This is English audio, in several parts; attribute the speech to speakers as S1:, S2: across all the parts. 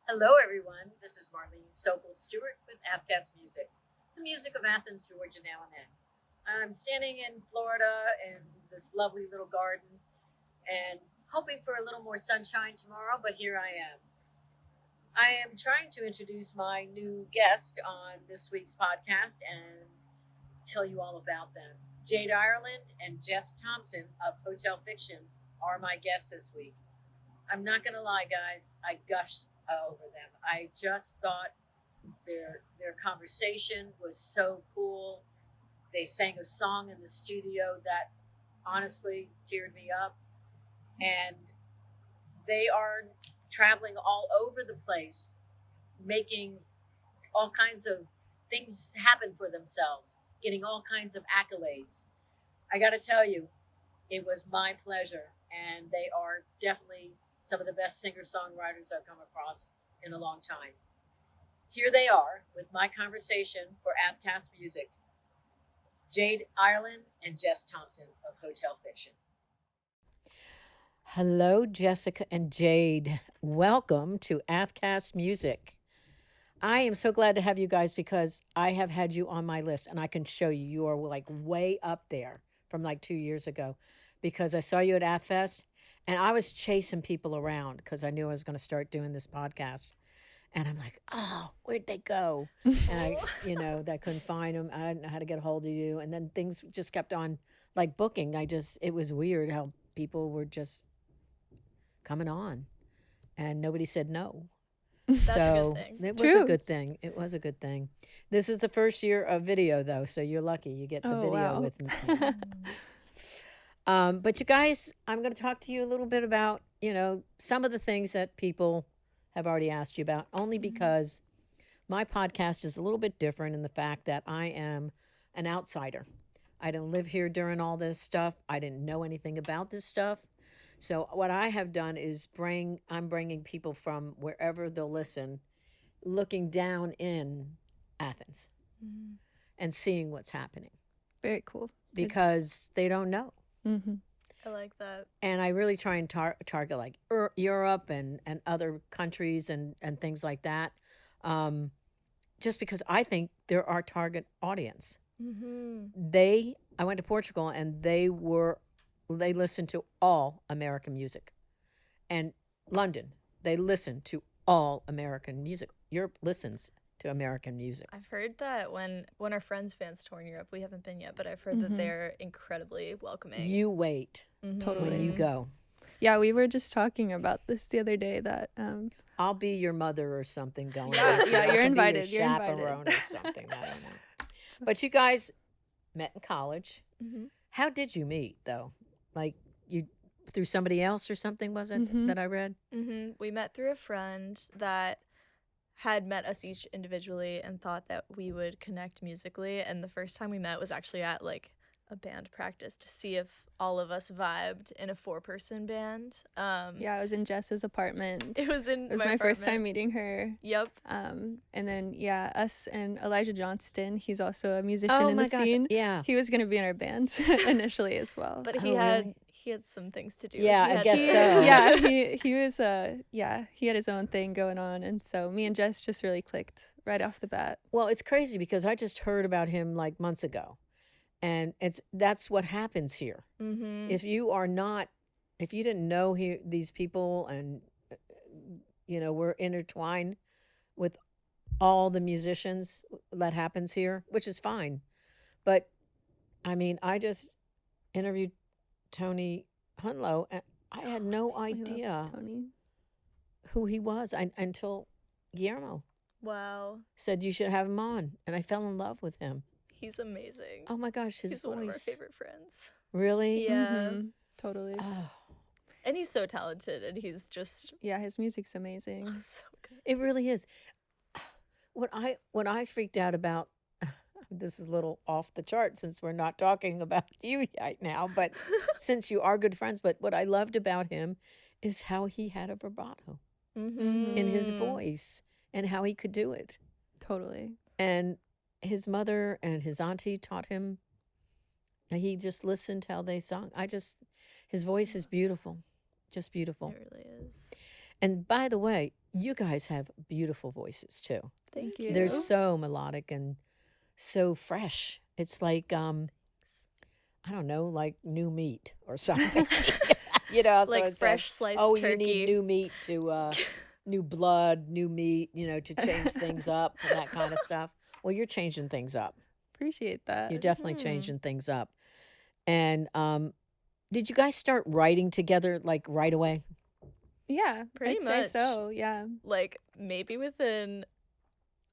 S1: Hello, everyone. This is Marlene Sokol Stewart with Avcast Music, the music of Athens, Georgia, now and then. I'm standing in Florida in this lovely little garden and hoping for a little more sunshine tomorrow, but here I am. I am trying to introduce my new guest on this week's podcast and tell you all about them. Jade Ireland and Jess Thompson of Hotel Fiction are my guests this week. I'm not gonna lie, guys. I gushed over them. I just thought their conversation was so cool. They sang a song in the studio that honestly teared me up, and they are traveling all over the place, making all kinds of things happen for themselves, getting all kinds of accolades. I got to tell you, it was my pleasure, and they are definitely some of the best singer-songwriters I've come across in a long time. Here they are with my conversation for Avcast Music. Jade Ireland and Jess Thompson of Hotel Fiction. Hello, Jessica and Jade. Welcome to Avcast Music. I am so glad to have you guys because I have had you on my list and I can show you. You are like way up there from like 2 years ago because I saw you at AthFest and I was chasing people around because I knew I was going to start doing this podcast. And I'm like, oh, where'd they go? And I couldn't find them. I didn't know how to get a hold of you. And then things just kept on like booking. It was weird how people were just coming on and nobody said no.
S2: That's
S1: So
S2: a good thing.
S1: it was
S3: True.
S1: a good thing. It was a good thing. This is the first year of video though. So you're lucky you get the
S3: Oh,
S1: video
S3: wow.
S1: with me. But you guys, I'm going to talk to you a little bit about, some of the things that people have already asked you about, only because my podcast is a little bit different in the fact that I am an outsider. I didn't live here during all this stuff. I didn't know anything about this stuff. So what I have done is I'm bringing people from wherever they'll listen, looking down in Athens and seeing what's happening
S3: Very cool.
S1: because they don't know.
S3: Mm-hmm.
S2: I like that.
S1: And I really try and target like Europe and other countries and things like that, just because I think they're our target audience. I went to Portugal and they listened to all American music, and London they listen to all American music. Europe listens to American music.
S2: I've heard that when our friends' bands tour in Europe, we haven't been yet, but I've heard that they're incredibly welcoming.
S1: You wait
S3: Totally.
S1: when you go.
S3: Yeah, we were just talking about this the other day that
S1: I'll be your mother or something going.
S3: Yeah,
S1: on.
S3: yeah,
S1: I
S3: you're
S1: can be
S3: invited,
S1: Your
S3: you're invited.
S1: chaperone or something. I don't know. But you guys met in college. How did you meet though? Like you through somebody else or something? Was it that I read?
S2: We met through a friend that had met us each individually and thought that we would connect musically. And the first time we met was actually at like a band practice to see if all of us vibed in a 4-person band.
S3: yeah, I was in Jess's apartment.
S2: It was in
S3: It was
S2: my
S3: my first time
S2: apartment.
S3: meeting her.
S2: Yep.
S3: And then yeah, us and Elijah Johnston. He's also a musician
S1: Oh
S3: in
S1: my
S3: the
S1: gosh!
S3: scene.
S1: Yeah.
S3: He was gonna be in our band initially as well.
S2: But
S1: Oh,
S2: he had some things to do.
S1: Yeah,
S2: He
S1: I
S2: had
S1: guess
S2: to-
S1: so.
S3: yeah, he was he had his own thing going on, and so me and Jess just really clicked right off the bat.
S1: Well, it's crazy because I just heard about him like months ago, and that's what happens here. If you didn't know these people, and we're intertwined with all the musicians that happens here, which is fine. But I mean, I just interviewed Tony Hunlow, and I had no
S3: I love
S1: idea
S3: Tony.
S1: who he was until Guillermo
S2: Wow.
S1: said you should have him on, and I fell in love with him.
S2: He's amazing.
S1: Oh my gosh, his
S2: He's
S1: voice.
S2: one of our favorite friends.
S1: Really?
S2: Yeah.
S3: Totally.
S1: Oh,
S2: And he's so talented, and he's just
S3: Yeah, his music's amazing.
S2: so good.
S1: it really is. What I freaked out about, this is a little off the chart since we're not talking about you right now, but since you are good friends, but what I loved about him is how he had a vibrato in his voice and how he could do it.
S3: Totally.
S1: And his mother and his auntie taught him. And he just listened how they sung. His voice is beautiful, just beautiful.
S2: It really is.
S1: And by the way,
S4: you guys have beautiful voices too.
S3: Thank
S2: you.
S3: you.
S4: They're so melodic and so fresh. It's like I don't know, like new meat or something. You know, so
S2: Like
S4: it
S2: fresh
S4: says,
S2: sliced
S4: oh,
S2: turkey.
S4: you need new meat to new blood, new meat, you know, to change things up and that kind of stuff. Well, you're changing things up.
S3: Appreciate that.
S4: You're definitely
S2: Mhm.
S4: changing things up. And did you guys start writing together like right away?
S3: Yeah,
S2: Pretty
S3: I'd say
S2: much.
S3: so. Yeah,
S2: Like maybe within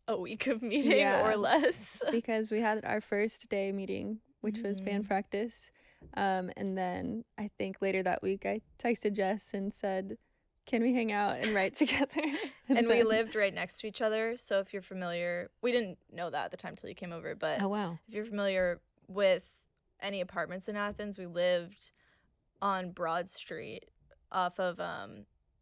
S2: a week of meeting
S3: Yeah.
S2: or less.
S3: because we had our first day meeting, which was band
S2: Mhm.
S3: practice, and then I think later that week I texted Jess and said, "Can we hang out and write together?"
S2: And we
S3: then-
S2: lived right next to each other. So if you're familiar, we didn't know that at the time till you came over, but
S4: Oh, wow.
S2: if you're familiar with any apartments in Athens, we lived on Broad Street off of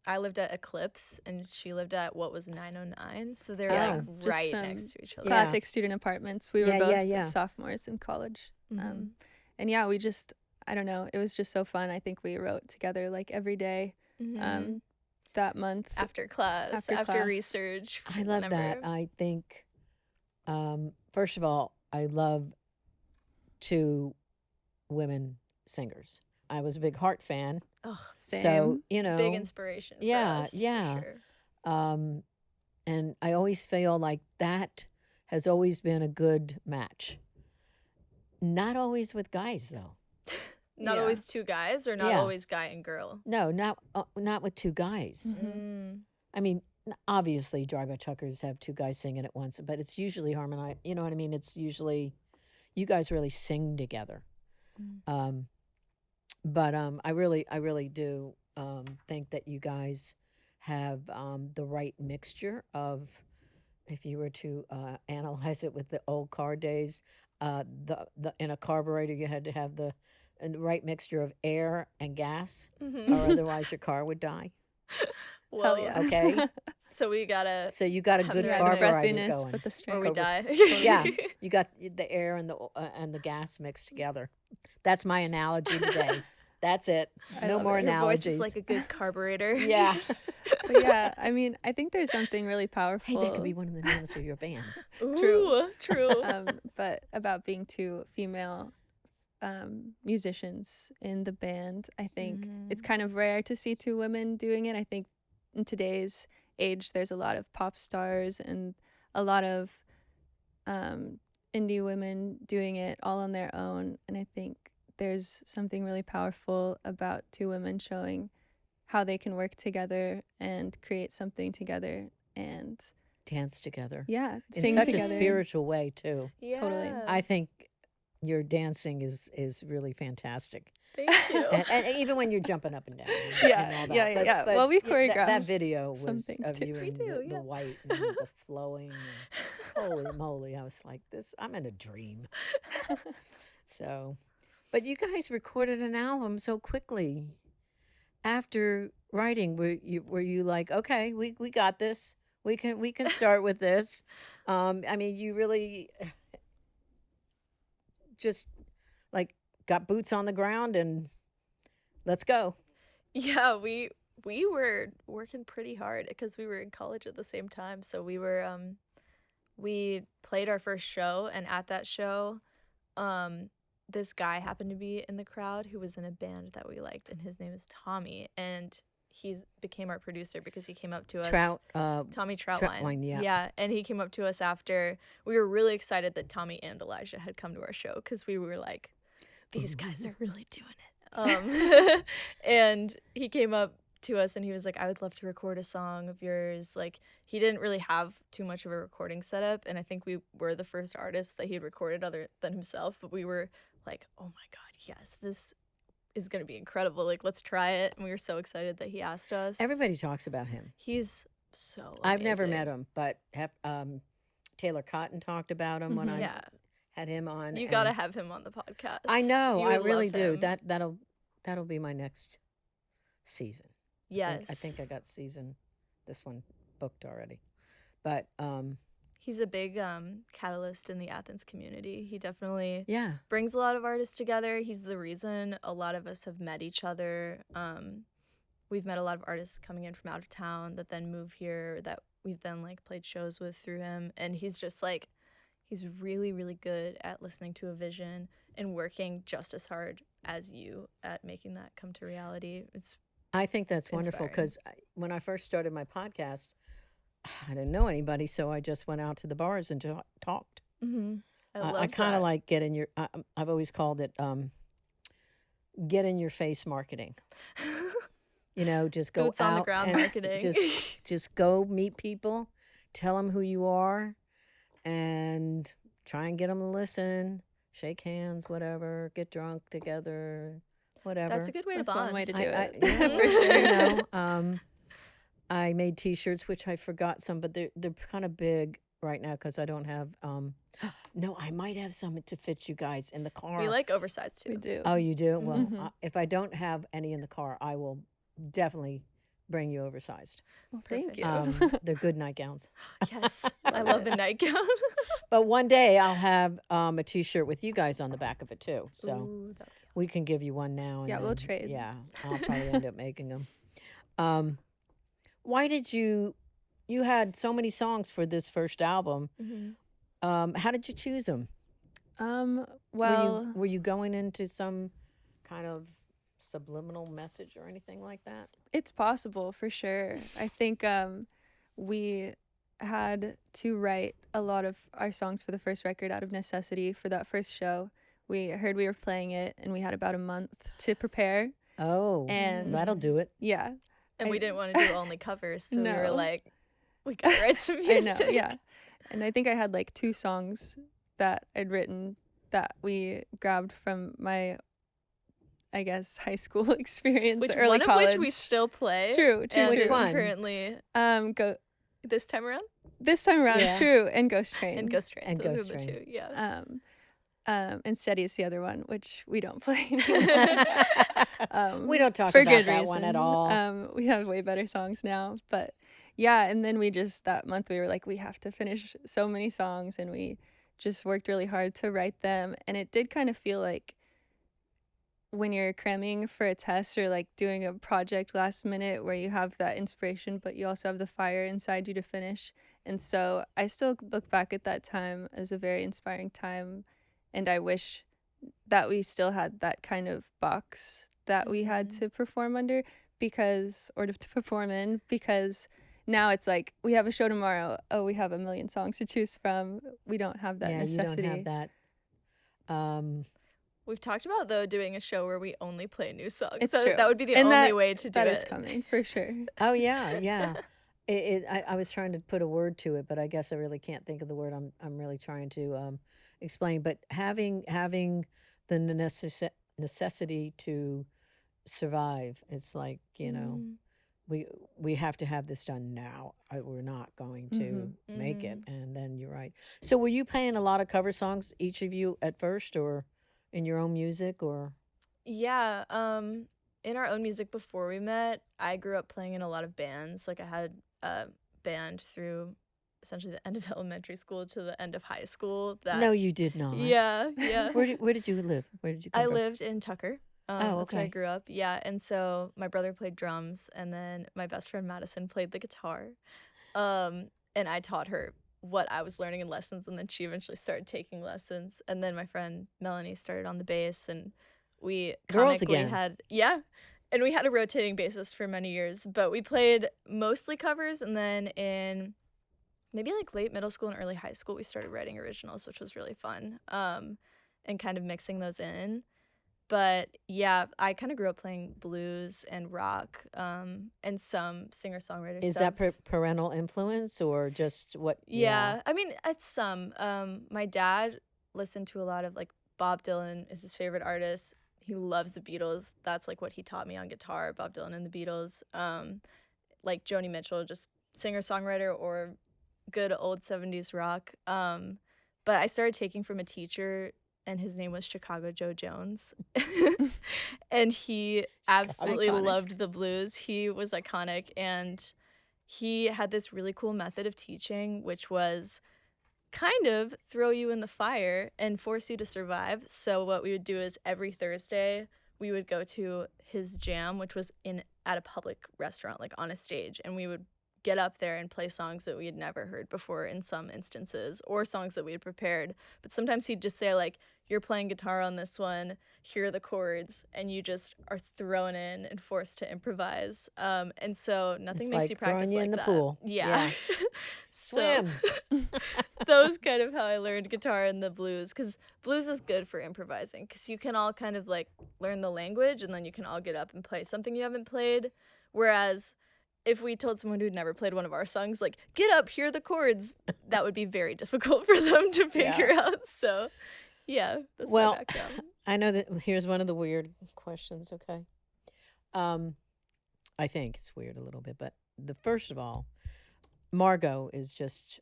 S2: I lived at Eclipse and she lived at what was 909. So they're
S4: Yeah.
S2: like
S3: Just
S2: right
S3: some
S2: next to each other.
S4: Yeah.
S3: classic student apartments. We were
S4: Yeah,
S3: both
S4: yeah, yeah.
S3: sophomores in college.
S2: Mhm.
S3: And yeah, we just, I don't know, it was just so fun. I think we wrote together like every day
S2: Mhm.
S3: that month.
S2: After class,
S3: after
S2: after
S3: class.
S2: research.
S4: I love that.
S2: whenever.
S4: I think, first of all, I love two women singers. I was a big Heart fan.
S2: Oh,
S4: So,
S3: Same.
S4: you know,
S2: big inspiration for
S4: yeah,
S2: us, for
S4: yeah.
S2: sure.
S4: And I always feel like that has always been a good match. Not always with guys, though.
S2: Not
S3: Yeah.
S2: always two guys or not
S4: Yeah.
S2: always guy and girl.
S4: No, not with two guys.
S2: Mm.
S4: I mean, obviously, drive-by truckers have two guys singing at once, but it's usually harmonized. You know what I mean? It's usually you guys really sing together.
S2: Mm.
S4: But I really do think that you guys have the right mixture of, if you were to analyze it with the old car days, the in a carburetor you had to have the right mixture of air and gas,
S2: Mhm.
S4: or otherwise your car would die.
S2: Well,
S3: Hell yeah.
S4: Okay.
S2: So we gotta,
S4: So you got a
S2: Have
S4: good
S2: the
S3: Yeah,
S2: right
S3: the
S4: carburetor
S3: breathiness
S4: going.
S3: with the
S2: or
S3: strength.
S2: we
S4: Cobra.
S2: die.
S4: Yeah, you got the air and the gas mixed together. That's my analogy today. That's it.
S3: I
S4: No
S3: love
S4: more
S3: it.
S2: Your voice
S4: analogies.
S2: is like a good carburetor.
S4: Yeah.
S3: But yeah, I mean, I think there's something really
S4: Hey,
S3: powerful.
S4: that could be one of the names of your band.
S2: Ooh, true.
S3: But about being two female musicians in the band, I think it's kind of rare to see two women doing it. I think in today's age, there's a lot of pop stars and a lot of indie women doing it all on their own. And I think there's something really powerful about two women showing how they can work together and create something together and
S4: Dance together.
S3: yeah,
S4: In
S3: sing
S4: such
S3: together.
S4: a spiritual way, too.
S2: Yeah.
S3: Totally.
S4: I think your dancing is really fantastic.
S2: Thank you.
S4: And even when you're jumping up and down.
S3: Yeah,
S4: and all that.
S3: yeah, yeah. Well, we
S4: that
S3: choreograph
S4: video
S3: some
S4: was
S3: things
S4: of
S3: too.
S4: you
S2: We
S4: and
S2: do,
S4: the
S2: yeah.
S4: white and the flowing. And holy moly. I was like, I'm in a dream. So, but you guys recorded an album so quickly. After writing, were you like, okay, we got this. We can start with this. I mean, you really just like got boots on the ground and let's go.
S2: Yeah, we were working pretty hard because we were in college at the same time. So we played our first show, and at that show, this guy happened to be in the crowd who was in a band that we liked, and his name is Tommy, and he became our producer because he came up to us. Tommy Troutwine.
S4: Troutwine, yeah.
S2: Yeah, and he came up to us after. We were really excited that Tommy and Elijah had come to our show because we were like, these guys are really doing it. And he came up to us and he was like, I would love to record a song of yours. Like, he didn't really have too much of a recording setup, and I think we were the first artists that he had recorded other than himself, but we were like, oh my god, yes, this is gonna be incredible, like, let's try it. And we were so excited that he asked us.
S4: Everybody talks about him.
S2: He's so amazing.
S4: I've never met him, but Taylor Cotton talked about him when I
S2: Yeah,
S4: had him on.
S2: you
S4: and
S2: gotta have him on the podcast.
S4: I know,
S2: You
S4: I
S2: would
S4: really
S2: love
S4: do.
S2: him.
S4: That'll be my next season.
S2: Yes,
S4: I think I got this one booked already. But
S2: he's a big catalyst in the Athens community. He definitely
S4: yeah,
S2: brings a lot of artists together. He's the reason a lot of us have met each other. we've met a lot of artists coming in from out of town that then move here that we've then like played shows with through him. And he's just like, he's really, really good at listening to a vision and working just as hard as you at making that come to reality.
S4: I think that's wonderful
S2: inspiring.
S4: because when I first started my podcast, I didn't know anybody, so I just went out to the bars and talked.
S2: Mm-hmm. I love
S4: I kind of
S2: that.
S4: like get in your. I've always called it get in your face marketing. You know, just go
S2: Boots on the
S4: out
S2: ground
S4: and
S2: marketing.
S4: just go meet people, tell them who you are, and try and get them to listen, shake hands, whatever, get drunk together, whatever.
S2: That's a good way to
S3: That's
S2: bond.
S3: one way to do
S4: I,
S3: it.
S4: yeah,
S3: For sure.
S4: you know, I made T-shirts, which I forgot some, but they're kind of big right now because I don't have. No, I might have some to fit you guys in the car.
S2: We like oversized too.
S3: We do.
S4: Oh, you do? Well,
S3: Mhm.
S4: if I don't have any in the car, I will definitely bring you oversized.
S3: Well, thank you.
S4: They're good nightgowns.
S2: Yes, I love a nightgown.
S4: But one day I'll have a T-shirt with you guys on the back of it too. So
S2: Ooh, that'd be
S4: we can give you one now. And
S3: Yeah, we'll
S4: then-
S3: trade.
S4: Yeah, I'll probably end up making them. Why did you had so many songs for this first album?
S2: Mhm.
S4: How did you choose them?
S3: Well,
S4: were you going into some kind of subliminal message or anything like that?
S3: it's possible for sure. I think we had to write a lot of our songs for the first record out of necessity for that first show. We heard we were playing it and we had about a month to prepare.
S4: Oh,
S3: And-
S4: that'll do it.
S3: Yeah.
S2: And we
S3: I-
S2: didn't want to do only covers, so we were
S3: No.
S2: like, we gotta write some
S3: I
S2: music.
S3: know, yeah. And I think I had like 2 songs that I'd written that we grabbed from my, I guess, high school experience,
S2: Which
S3: early
S2: one
S3: college.
S2: of which we still play.
S3: True,
S2: And
S4: Which
S2: is
S4: one?
S2: currently
S3: Go
S2: this time around.
S3: this time around,
S4: Yeah.
S3: True, and Ghost Train.
S2: And Ghost Train.
S4: And
S2: Those
S4: Ghost
S2: are the
S4: Train.
S2: two. Yeah.
S3: And Steady is the other one, which we don't play anymore.
S4: We don't talk
S3: for
S4: about
S3: good
S4: that one at
S3: reason.
S4: all.
S3: We have way better songs now, but yeah. And then we just that month we were like, we have to finish so many songs, and we just worked really hard to write them. And it did kind of feel like when you're cramming for a test or like doing a project last minute, where you have that inspiration, but you also have the fire inside you to finish. And so I still look back at that time as a very inspiring time, and I wish that we still had that kind of box that we had to perform under to perform in, because now it's like we have a show tomorrow. Oh, we have a million songs to choose from. We don't have that
S4: yeah,
S3: necessity.
S4: you don't have that.
S2: We've talked about though doing a show where we only play new songs.
S3: It's
S2: So
S3: true.
S2: that would be the
S3: And
S2: only
S3: that-
S2: way to do
S3: That
S2: it.
S3: is coming for sure.
S4: Oh yeah, yeah. I was trying to put a word to it, but I guess I really can't think of the word I'm really trying to explain. But having the necessity to survive, it's like, you know, we have to have this done now. We're not going to make it. And then you're right. So were you playing a lot of cover songs, each of you, at first, or in your own music, or?
S2: Yeah. In our own music before we met, I grew up playing in a lot of bands. Like I had a band through essentially the end of elementary school to the end of high school. That
S4: No, you did not.
S2: Yeah, yeah.
S4: Where did you live? Where did you come
S2: I
S4: from?
S2: lived in Tucker. That's where I
S4: okay.
S2: grew up. Yeah, and so my brother played drums, and then my best friend Madison played the guitar. And I taught her what I was learning in lessons, and then she eventually started taking lessons. And then my friend Melanie started on the bass, and we
S4: Girls
S2: comically
S4: again.
S2: and we had a rotating bassist for many years, but we played mostly covers, and then in maybe like late middle school and early high school, we started writing originals, which was really fun, and kind of mixing those in. But yeah, I kind of grew up playing blues and rock, and some singer-songwriter
S4: Is
S2: stuff.
S4: that parental influence or just what?
S2: Yeah, I mean, it's some. My dad listened to a lot of, like, Bob Dylan is his favorite artist. He loves the Beatles. That's like what he taught me on guitar, Bob Dylan and the Beatles. Like Joni Mitchell, just singer-songwriter or good old 70s rock. But I started taking from a teacher, and his name was Chicago Joe Jones. And he absolutely
S3: Iconic.
S2: loved the blues. He was iconic, and he had this really cool method of teaching, which was kind of throw you in the fire and force you to survive. So what we would do is every Thursday we would go to his jam, which was at a public restaurant, like on a stage, and we would get up there and play songs that we had never heard before in some instances, or songs that we had prepared. But sometimes he'd just say, like, you're playing guitar on this one, here are the chords, and you just are thrown in and forced to improvise. And so nothing
S4: It's
S2: makes
S4: like
S2: you practice
S4: throwing you
S2: like
S4: in the
S2: that.
S4: pool.
S2: Yeah.
S4: Yeah.
S2: So
S4: Swim.
S2: that was kind of how I learned guitar and the blues, because blues is good for improvising, because you can all kind of like learn the language and then you can all get up and play something you haven't played. Whereas if we told someone who'd never played one of our songs, like, get up, hear the chords, that would be very difficult for them to figure out. So, yeah, that's my
S4: Well,
S2: background.
S4: I know that here's one of the weird questions, okay? I think it's weird a little bit, but first of all, Margo is just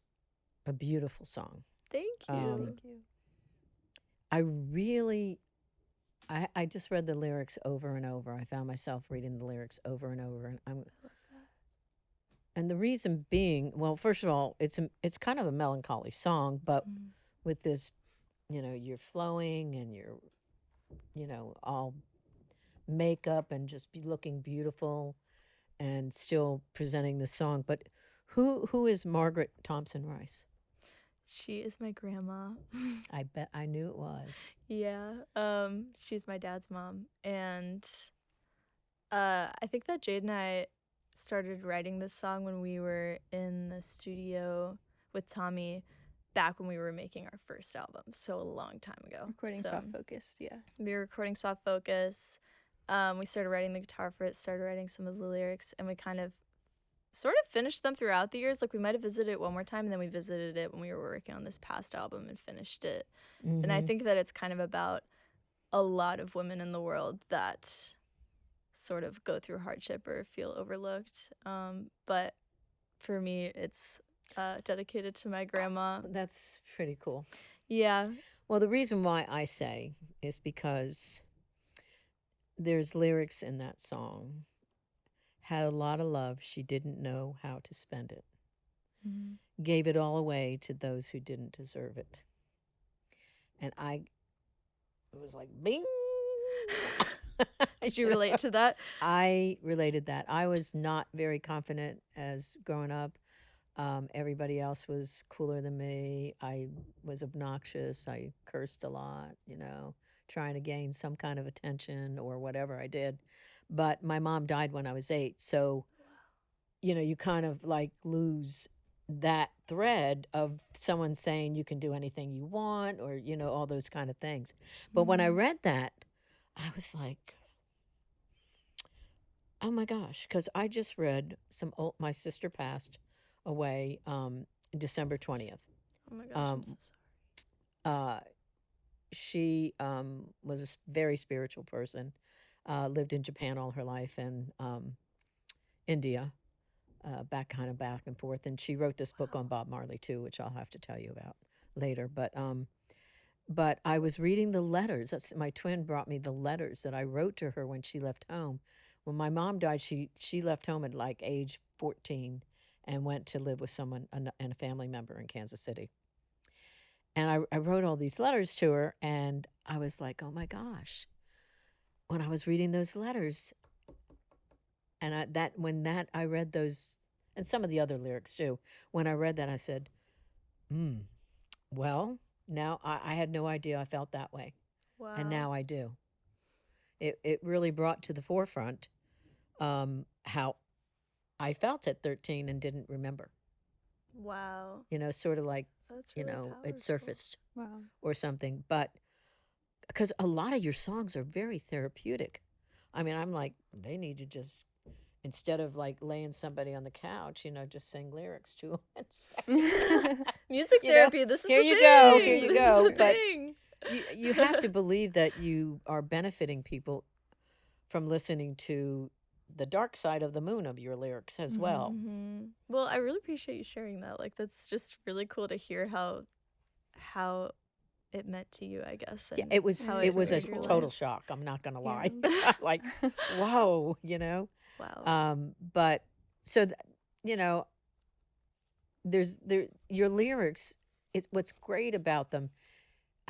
S4: a beautiful song.
S2: Thank you.
S3: Thank you.
S4: I just read the lyrics over and over. I found myself reading the lyrics over and over, and the reason being, well, first of all, it's kind of a melancholy song, but with this, you're flowing and you're, all makeup and just be looking beautiful and still presenting the song. But who is Margaret Thompson Rice?
S2: She is my grandma.
S4: I bet I knew it was.
S2: Yeah. She's my dad's mom. And I think that Jade and I started writing this song when we were in the studio with Tommy back when we were making our first album, so a long time ago.
S3: Recording Soft Focus, yeah.
S2: We were recording Soft Focus. We started writing the guitar for it, started writing some of the lyrics, and we kind of sort of finished them throughout the years. Like, we might have visited it one more time, and then we visited it when we were working on this past album and finished it.
S4: Mm-hmm.
S2: And I think that it's kind of about a lot of women in the world that sort of go through hardship or feel overlooked. But for me, it's dedicated to my grandma.
S4: That's pretty cool.
S2: Yeah.
S4: Well, the reason why I say is because there's lyrics in that song. Had a lot of love, she didn't know how to spend it.
S2: Mm-hmm.
S4: Gave it all away to those who didn't deserve it. And it was like, bing!
S2: Did you relate to that?
S4: I related that. I was not very confident as growing up. Everybody else was cooler than me. I was obnoxious. I cursed a lot, trying to gain some kind of attention or whatever I did. But my mom died when I was 8. So, you kind of like lose that thread of someone saying you can do anything you want or, all those kind of things. But when I read that, I was like, oh my gosh, because I just read my sister passed away December 20th.
S2: Oh my gosh, I'm so sorry.
S4: She was a very spiritual person, lived in Japan all her life and India, back and forth. And she wrote this book on Bob Marley too, which I'll have to tell you about later. But I was reading the letters. My twin brought me the letters that I wrote to her when she left home. When my mom died, she left home at like age 14 and went to live with someone and a family member in Kansas City. And I wrote all these letters to her, and I was like, oh my gosh. When I was reading those letters, and I read those, and some of the other lyrics too, when I read that, I said, well, now I had no idea I felt that way.
S2: Wow.
S4: And now I do. It really brought to the forefront how I felt at 13 and didn't remember.
S2: Wow.
S4: Sort of like,
S2: That's really
S4: it
S2: powerful.
S4: surfaced
S3: Wow.
S4: or something. But because a lot of your songs are very therapeutic. I mean, I'm like, they need to just, instead of like laying somebody on the couch, just sing lyrics to them.
S2: Music therapy, this is
S4: here
S2: a
S4: you
S2: thing.
S4: go, here you
S2: This
S4: go.
S2: is a
S4: But
S2: thing.
S4: you have to believe that you are benefiting people from listening to the dark side of the moon of your lyrics as well.
S2: Mm-hmm. Well, I really appreciate you sharing that. Like, that's just really cool to hear how it meant to you, I guess.
S4: Yeah,
S2: and
S4: it was
S2: how
S4: a
S2: changed your
S4: total
S2: life.
S4: shock. I'm not gonna
S3: Yeah.
S4: lie. Like, whoa,
S2: Wow.
S4: But so your lyrics. What's great about them.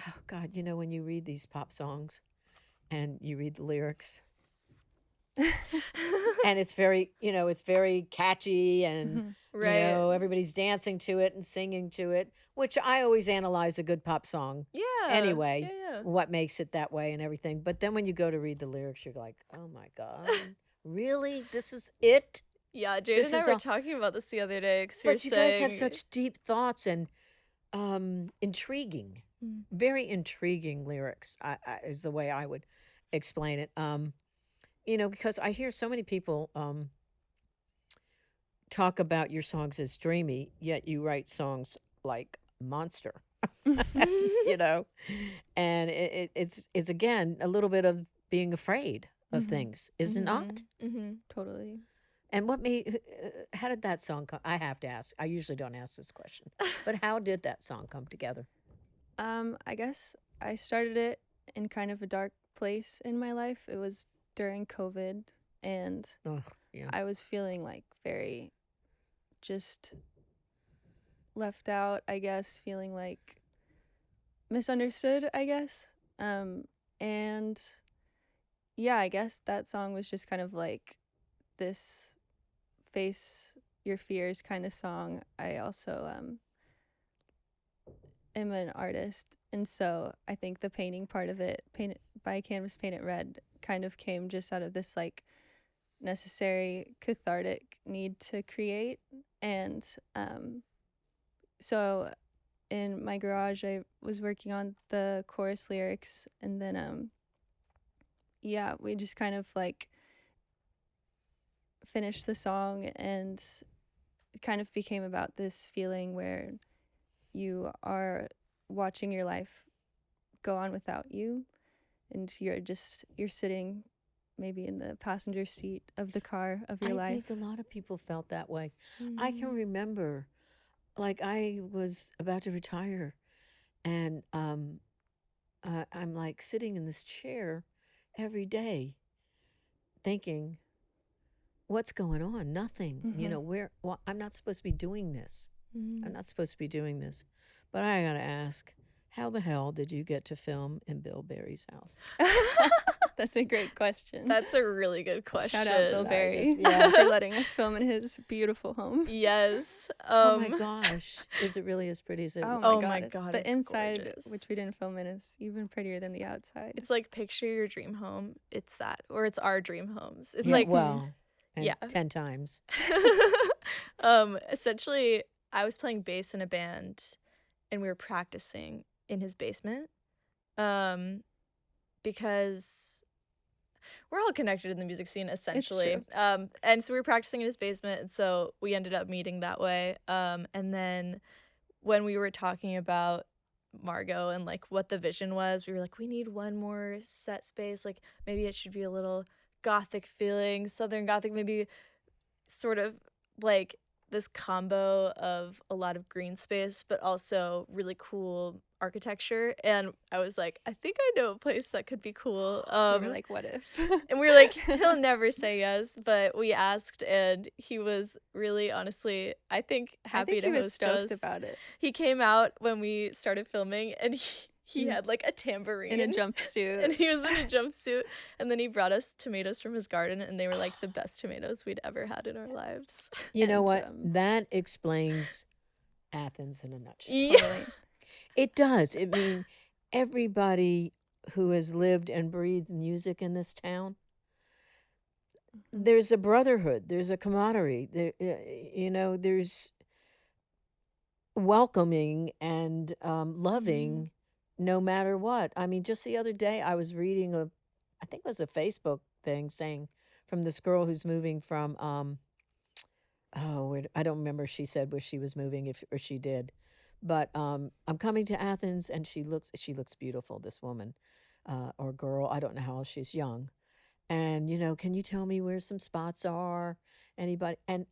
S4: Oh God, when you read these pop songs, and you read the lyrics, and it's very, it's very catchy, and
S3: Mhm.
S2: Right.
S4: everybody's dancing to it and singing to it, which I always analyze a good pop song
S2: Yeah.
S4: anyway,
S2: Yeah.
S4: what makes it that way and everything. But then when you go to read the lyrics, you're like, oh my God, really? This is it?
S2: Yeah, Jade
S4: This
S2: and I
S4: is
S2: were
S4: all-
S2: talking about this the other day because you're
S4: But you guys have
S2: saying
S4: such deep thoughts and intriguing,
S2: Mm.
S4: very intriguing lyrics, is the way I would explain it. Because I hear so many people talk about your songs as dreamy, yet you write songs like Monster, you know, and it's again a little bit of being afraid of
S3: Mhm.
S4: things, is it not?
S2: Mm-hmm.
S3: Totally.
S4: And what made? How did that song come? I have to ask. I usually don't ask this question, but how did that song come together?
S3: I guess I started it in kind of a dark place in my life. It was during COVID, and
S4: Oh, yeah.
S3: I was feeling like very just left out, I guess, feeling like misunderstood, I guess. And yeah, I guess that song was just kind of like this face your fears kind of song. I also am an artist, and so I think the painting part of it, paint it by canvas, paint it red, kind of came just out of this like necessary cathartic need to create. And so in my garage I was working on the chorus lyrics, and then yeah, we just kind of like finished the song, and it kind of became about this feeling where you are watching your life go on without you, and you're sitting maybe in the passenger seat of the car of your
S4: I
S3: life.
S4: think a lot of people felt that way. I can remember, like, I was about to retire, and I'm like sitting in this chair every day thinking, what's going on? Nothing. Well, I'm not supposed to be doing this. I'm not supposed to be doing this. But I got to ask, how the hell did you get to film in Bill Barry's house?
S3: That's a great question.
S2: That's a really good question.
S3: Shout out Bill
S4: I
S3: Barry
S4: just- yeah.
S3: for letting us film in his beautiful home.
S2: Yes.
S4: Oh my gosh. Is it really as pretty as it looks?
S2: Oh my God,
S3: The
S2: it's
S3: inside,
S2: gorgeous.
S3: which we didn't film in, is even prettier than the outside.
S2: It's like picture your dream home. It's that, or it's our dream homes. It's
S4: Yeah,
S2: like
S4: well, and
S2: yeah.
S4: 10 times.
S2: Essentially, I was playing bass in a band, and we were practicing in his basement, because we're all connected in the music scene essentially.
S3: true.
S2: And so we were practicing in his basement, and so we ended up meeting that way. And then when we were talking about Margo and like what the vision was, we were like, we need one more set space. Like maybe it should be a little gothic feeling, southern gothic, maybe sort of like this combo of a lot of green space, but also really cool architecture. And I was like, I think I know a place that could be cool.
S3: We were like, what if?
S2: And we were like, he'll never say yes, but we asked, and he was really, honestly, I think happy
S3: I think
S2: to
S3: he was
S2: host
S3: stoked
S2: us.
S3: about it.
S2: He came out when we started filming, and he
S3: He
S2: had
S3: was
S2: like a tambourine
S3: in a jumpsuit.
S2: and he was in a jumpsuit, and then he brought us tomatoes from his garden, and they were like the best tomatoes we'd ever had in our lives.
S4: You know
S3: And,
S4: what? That explains Athens in a nutshell.
S2: Yeah.
S3: Totally.
S4: It does. I mean, everybody who has lived and breathed music in this town, there's a brotherhood, there's a camaraderie, there's welcoming and loving no matter what. I mean, just the other day I was reading I think it was a Facebook thing saying from this girl who's moving from, I don't remember if she said where she was moving, or she did. But I'm coming to Athens, and she looks beautiful, this woman, or girl. I don't know how old she's, young. And, can you tell me where some spots are? Anybody? And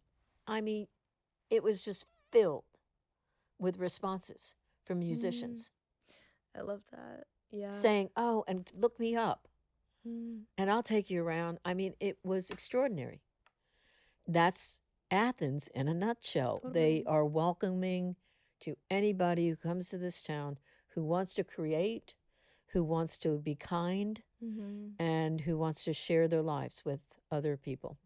S4: I mean, it was just filled with responses from musicians
S2: I love that. Yeah.
S4: saying, oh, and look me up,
S2: Mm.
S4: and I'll take you around. I mean, it was extraordinary. That's Athens in a nutshell. They
S3: Totally.
S4: are welcoming to anybody who comes to this town who wants to create, who wants to be kind and who wants to share their lives with other people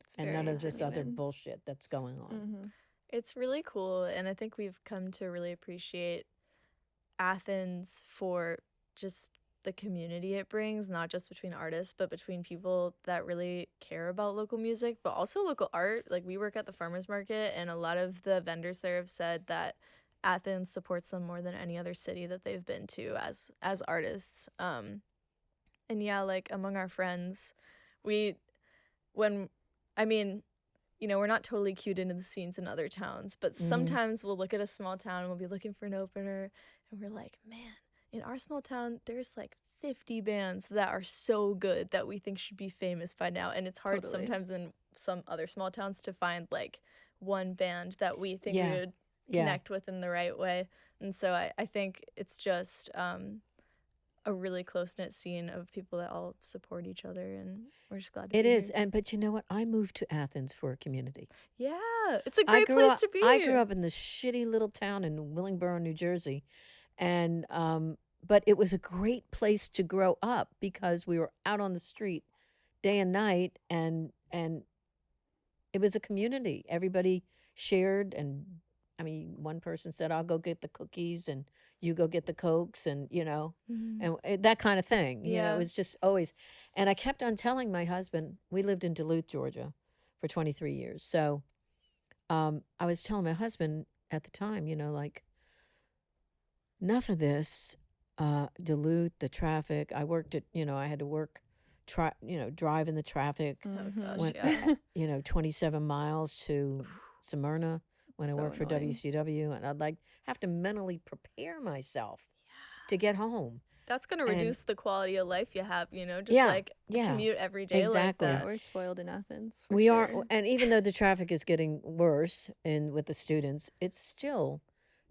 S3: It's
S4: and
S3: very
S4: none of this other
S3: genuine.
S4: bullshit that's going on.
S3: Mm-hmm.
S2: It's really cool, and I think we've come to really appreciate Athens for just the community it brings, not just between artists, but between people that really care about local music, but also local art. Like, we work at the farmers market, and a lot of the vendors there have said that Athens supports them more than any other city that they've been to as artists. And yeah, like among our friends, we when I mean, we're not totally cued into the scenes in other towns, but sometimes we'll look at a small town and we'll be looking for an opener, and we're like, man, in our small town, there's like 50 bands that are so good that we think should be famous by now. And it's hard
S3: Totally.
S2: sometimes in some other small towns to find like one band that we think we
S4: Yeah.
S2: would
S4: Yeah.
S2: connect with in the right way. And so I think it's just a really close-knit scene of people that all support each other, and we're just glad to
S4: It
S2: be
S4: is.
S2: here.
S4: And but you know what? I moved to Athens for a community.
S2: Yeah, it's a
S4: I
S2: great
S4: grew
S2: place
S4: up
S2: to be.
S4: I grew up in this shitty little town in Willingboro, New Jersey. And but it was a great place to grow up because we were out on the street day and night, and it was a community. Everybody shared, and I mean, one person said, "I'll go get the cookies and you go get the Cokes," and
S2: Mhm.
S4: and that kind of thing. It
S2: Yeah.
S4: was just always, and I kept on telling my husband, we lived in Duluth, Georgia for 23 years. So I was telling my husband at the time, like, enough of this, Duluth, the traffic. I worked at, I had to work, drive in the traffic,
S2: Oh
S3: Mhm.
S2: gosh,
S4: went,
S2: yeah.
S4: 27 miles to Smyrna when I
S3: So
S4: worked for
S3: annoying.
S4: WCW, and I'd like have to mentally prepare myself to get home.
S2: That's gonna
S4: And
S2: reduce the quality of life you have, just
S4: yeah,
S2: like a
S4: yeah,
S2: commute every day
S4: exactly.
S2: like
S3: Yeah,
S2: that.
S3: we're spoiled in Athens for
S4: We are,
S3: sure.
S4: and even though the traffic is getting worse and with the students, it's still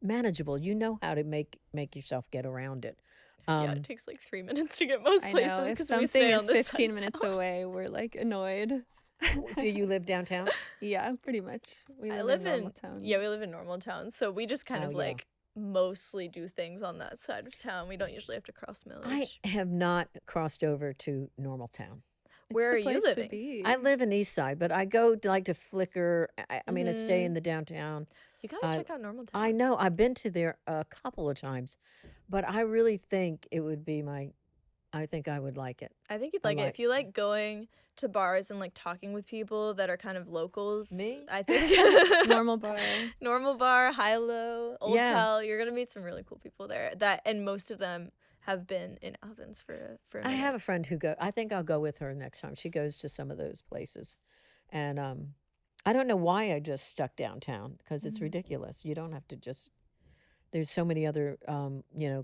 S4: manageable. You know how to make yourself get around it.
S2: Yeah, it takes like 3 minutes to get most
S3: I know.
S2: places
S3: If
S2: because we
S3: something
S2: stay on
S3: is
S2: this
S3: 15
S2: side of
S3: minutes
S2: town.
S3: away, we're like annoyed.
S4: Do you live downtown?
S3: Yeah, pretty much. We
S2: I
S3: live
S2: live
S3: in normal
S2: in
S3: town.
S2: Yeah, we live in normal town, so we just kind
S4: Oh,
S2: of
S4: yeah.
S2: like mostly do things on that side of town. We don't usually have to cross
S4: I
S2: millage.
S4: have not crossed over to normal town.
S3: It's
S2: Where
S3: the
S2: are you
S3: place
S2: living?
S3: to be.
S4: I live in East Side, but I go to, like, to Flickr. I mean, I stay in
S2: Mhm.
S4: the downtown.
S2: You gotta
S4: I
S2: check out Normal
S4: I
S2: Town.
S4: know I've been to there a couple of times, but I really think it would be I think I would like it.
S2: I think you'd
S4: I
S2: like it
S4: like
S2: if you like going to bars and like talking with people that are kind of locals.
S4: Me?
S2: I think
S3: Normal bar.
S2: Normal Bar, High Low, Old
S4: Yeah.
S2: Pal. You're gonna meet some really cool people there. And most of them have been in Athens for a
S4: I
S2: minute.
S4: have a friend who I think I'll go with her next time. She goes to some of those places. And I don't know why I just stuck downtown because it's
S2: Mhm.
S4: ridiculous. You don't have to just there's so many other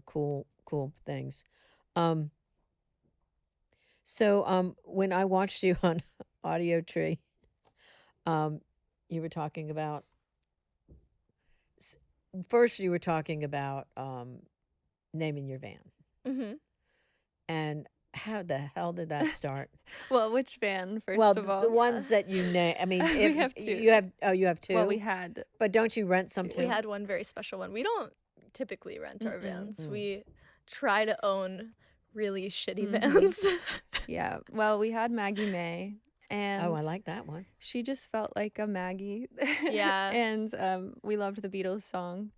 S4: cool things. Um so when I watched you on Audio Tree, you were talking about s- first you were talking about naming your van.
S2: Mhm.
S4: And how the hell did that start?
S3: Well, which van, first
S4: Well,
S3: of
S4: the
S3: all?
S4: ones that you name. I mean,
S3: We
S4: if
S3: have two.
S4: you have two.
S3: Well, we had.
S4: But don't you rent some
S3: two.
S2: We
S4: too?
S2: had one very special one. We don't typically rent our
S3: Mm-mm.
S2: vans.
S4: Mm.
S2: We try to own really shitty
S3: Mhm.
S2: vans.
S3: Yeah. Well, we had Maggie May, and
S4: Oh, I like that one.
S3: she just felt like a Maggie.
S2: Yeah.
S3: And we loved the Beatles song.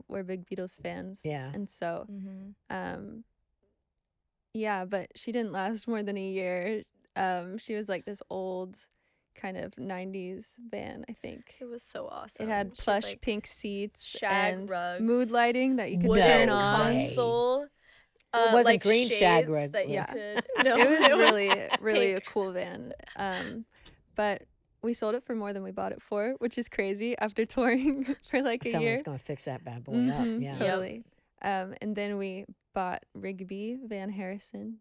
S3: We're big Beatles fans.
S4: Yeah.
S3: And so,
S2: Mhm.
S3: yeah, but she didn't last more than a year. She was like this old kind of 90s van, I think.
S2: It was so awesome.
S3: It had
S2: She
S3: plush
S2: like,
S3: pink seats
S2: shag
S3: and
S2: rugs,
S3: mood lighting that you could
S4: No
S3: turn
S2: wooden
S3: on.
S4: way.
S2: console.
S4: It wasn't
S2: like
S4: green shag
S2: shades
S4: rug.
S2: that you
S3: Yeah.
S2: could. No,
S3: It was really, really a
S2: pink.
S3: cool van. But we sold it for more than we bought it for, which is crazy after touring for like a
S4: Someone's
S3: year.
S4: going to fix that bad boy up.
S3: Mhm,
S4: Yeah.
S2: Yep.
S3: totally. And then we bought Rigby Van Harrison.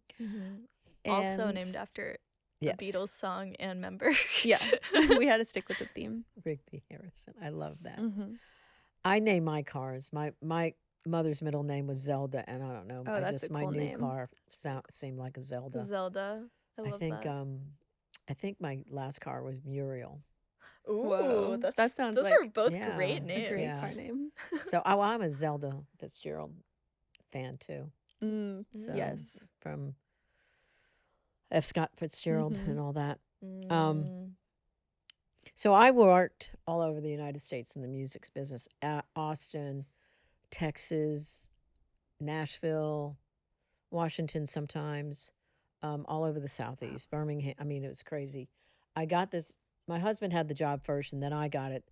S2: Also
S3: and-
S2: named after
S4: Yes.
S2: a Beatles song and member.
S3: Yeah, we had to stick with the theme.
S4: Rigby Harrison. I love that.
S3: Mhm.
S4: I name my cars. My mother's middle name was Zelda, and I don't know.
S3: Oh,
S4: I
S3: that's
S4: just
S3: a
S4: my
S3: cool
S4: new
S3: name.
S4: car seemed like a Zelda.
S2: Zelda. I love
S4: think
S2: that.
S4: I think my last car was Muriel.
S2: Ooh,
S3: Whoa, that sounds
S2: those
S3: like
S2: are both
S4: Yeah,
S2: great
S4: a
S2: names.
S3: A great
S4: Yeah.
S3: car name.
S4: So I'm a Zelda Fitzgerald fan too. So,
S3: Yes.
S4: from F. Scott Fitzgerald
S3: Mhm.
S4: and all that.
S2: Mm.
S4: So I worked all over the United States in the music business. Austin, Texas, Nashville, Washington sometimes, all over the Southeast, Birmingham. I mean, it was crazy. I got this, my husband had the job first, and then I got it.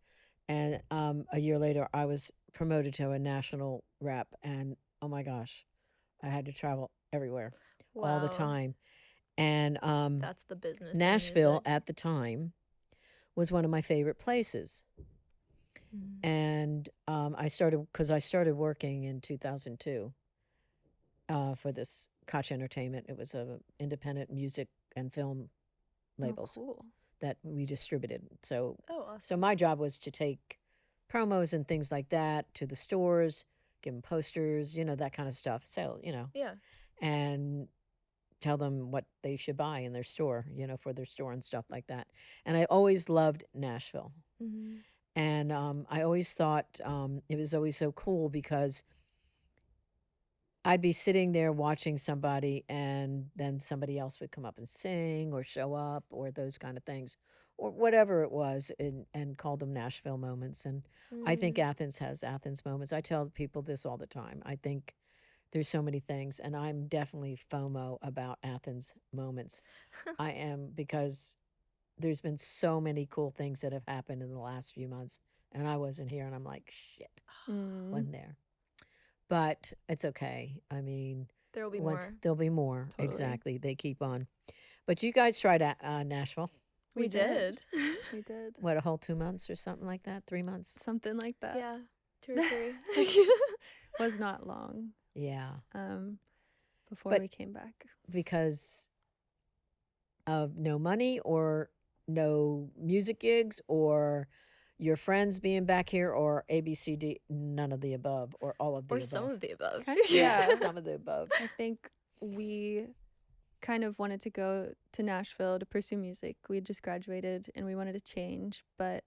S4: And a year later, I was promoted to a national rep. And oh my gosh, I had to travel everywhere all the
S2: Wow.
S4: time. And
S2: That's the business of
S4: Nashville
S2: music.
S4: at the time was one of my favorite places.
S2: Mm.
S4: And I started working in 2002 for this Koch Entertainment. It was a independent music and film labels
S3: Oh, cool.
S4: that we distributed. So
S2: Oh, awesome.
S4: so my job was to take promos and things like that to the stores, give them posters, that kind of stuff. So,
S2: Yeah.
S4: and tell them what they should buy in their store, for their store and stuff like that. And I always loved Nashville.
S2: Mm-hmm.
S4: And I always thought it was always so cool because I'd be sitting there watching somebody, and then somebody else would come up and sing or show up or those kind of things, or whatever it was, and called them Nashville moments. And I think Athens has Athens moments. I tell people this all the time. I think there's so many things, and I'm definitely FOMO about Athens moments. I am, because there's been so many cool things that have happened in the last few months, and I wasn't here, and I'm like, shit, wasn't there. But it's okay. I mean,
S2: There will be more.
S4: there'll be more.
S3: Totally.
S4: Exactly. They keep on. But you guys tried Nashville.
S2: We did.
S3: We did.
S4: What, a whole 2 months or something like that? 3 months?
S3: Something like that.
S2: Yeah. 2 or 3.
S3: Was not long.
S4: Yeah.
S3: Before
S4: But-
S3: we came back.
S4: Because of no money, or no music gigs, or your friends being back here, or ABCD, none of the above, or all of the
S2: Or
S4: above.
S2: some of the above.
S3: Kind of, yeah.
S4: Some of the above.
S3: I think we kind of wanted to go to Nashville to pursue music. We had just graduated and we wanted to change, but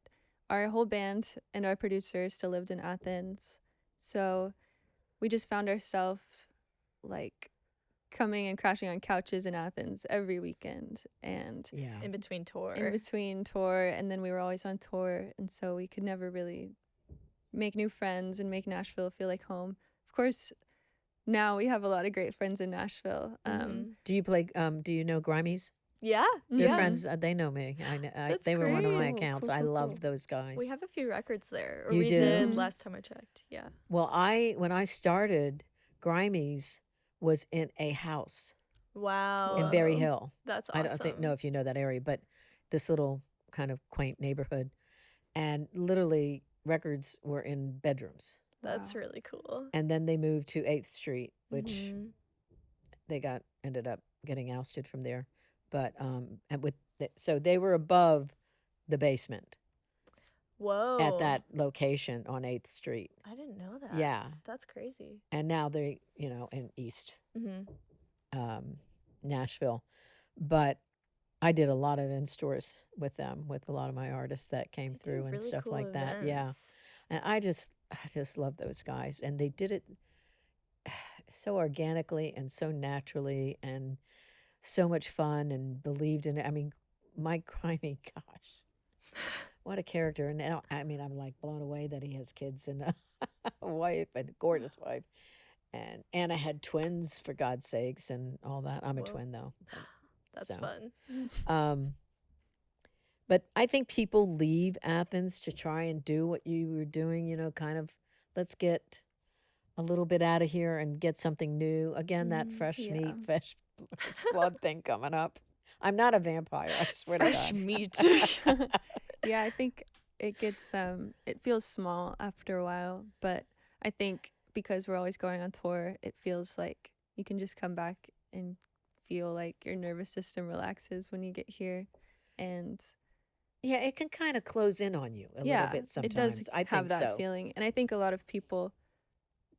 S3: our whole band and our producer still lived in Athens. So we just found ourselves like coming and crashing on couches in Athens every weekend, and
S4: Yeah.
S2: In between tour.
S3: in between tour, and then we were always on tour, and so we could never really make new friends and make Nashville feel like home. Of course, now we have a lot of great friends in Nashville.
S4: Do you play? Do you know Grimies?
S2: Yeah.
S4: Their
S2: yeah.
S4: friends, they know me.
S2: That's
S4: they were one of my
S2: great.
S4: accounts.
S3: Cool,
S4: I
S3: cool,
S4: love
S3: cool.
S4: those guys.
S2: We have a few records there. Or
S4: You
S2: we
S4: do?
S2: did
S3: Mhm.
S2: last time I checked. Yeah.
S4: Well, when I started, Grimies was in a house
S2: Wow.
S4: in Berry
S3: Whoa.
S4: Hill.
S2: That's
S4: I
S2: awesome.
S4: don't know if you know that area, but this little kind of quaint neighborhood, and literally records were in bedrooms.
S2: That's
S3: Wow.
S2: really cool.
S4: And then they moved to 8th Street, which
S2: Mhm.
S4: they ended up getting ousted from there. But and so they were above the basement
S2: Whoa.
S4: at that location on 8th Street.
S2: I didn't know that.
S4: Yeah.
S2: That's crazy.
S4: And now they, in East
S2: Mm-hmm.
S4: Nashville. But I did a lot of in stores with them, with a lot of my artists that came through and stuff like that. Yeah. And I just love those guys, and they did it so organically and so naturally and so much fun, and believed in it. I mean, Mike Crimey, gosh, what a character. And now, I mean, I'm like blown away that he has kids and a wife, and a gorgeous wife. And Anna had twins, for God's sakes, and all that. I'm a
S2: Whoa.
S4: twin, though.
S2: That's
S4: So,
S2: fun.
S4: But I think people leave Athens to try and do what you were doing, kind of, let's get a little bit out of here and get something new. Again, that fresh
S3: yeah.
S4: meat, fresh blood thing coming up. I'm not a vampire, I swear
S2: Fresh
S4: to God.
S2: meat.
S3: Yeah, I think it gets it feels small after a while, but I think because we're always going on tour, it feels like you can just come back and feel like your nervous system relaxes when you get here. And
S4: Yeah, it can kind of close in on you a little bit sometimes.
S3: it does
S4: I
S3: have
S4: think
S3: that
S4: so.
S3: feeling. And I think a lot of people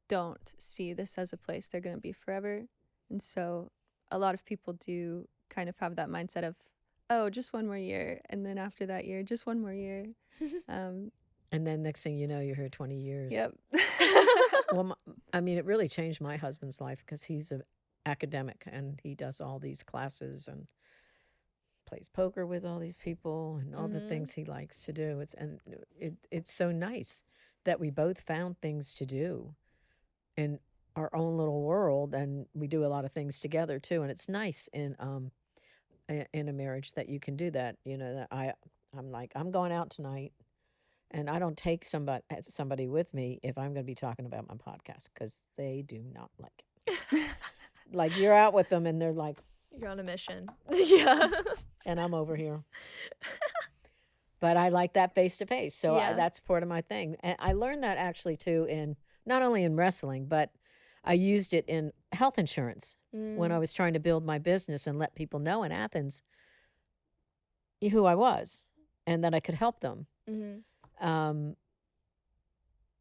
S3: don't see this as a place they're going to be forever. And so a lot of people do kind of have that mindset of, oh, just one more year. And then after that year, just one more year.
S4: And then next thing you know, you're here 20 years.
S3: Yep.
S4: I mean, it really changed my husband's life because he's an academic and he does all these classes and plays poker with all these people and all the
S2: Mm-hmm.
S4: things he likes to do. It's so nice that we both found things to do in our own little world, and we do a lot of things together too. And it's nice in a marriage that you can do that. You know, that I'm like, I'm going out tonight, and I don't take somebody with me if I'm going to be talking about my podcast because they do not like it. Like you're out with them, and they're like,
S2: You're on a mission. Yeah.
S4: and I'm over here. But I like that face to face, so
S2: Yeah.
S4: that's part of my thing. And I learned that actually too in not only in wrestling, but I used it in health insurance when I was trying to build my business and let people know in Athens who I was and that I could help them.
S2: Mm-hmm.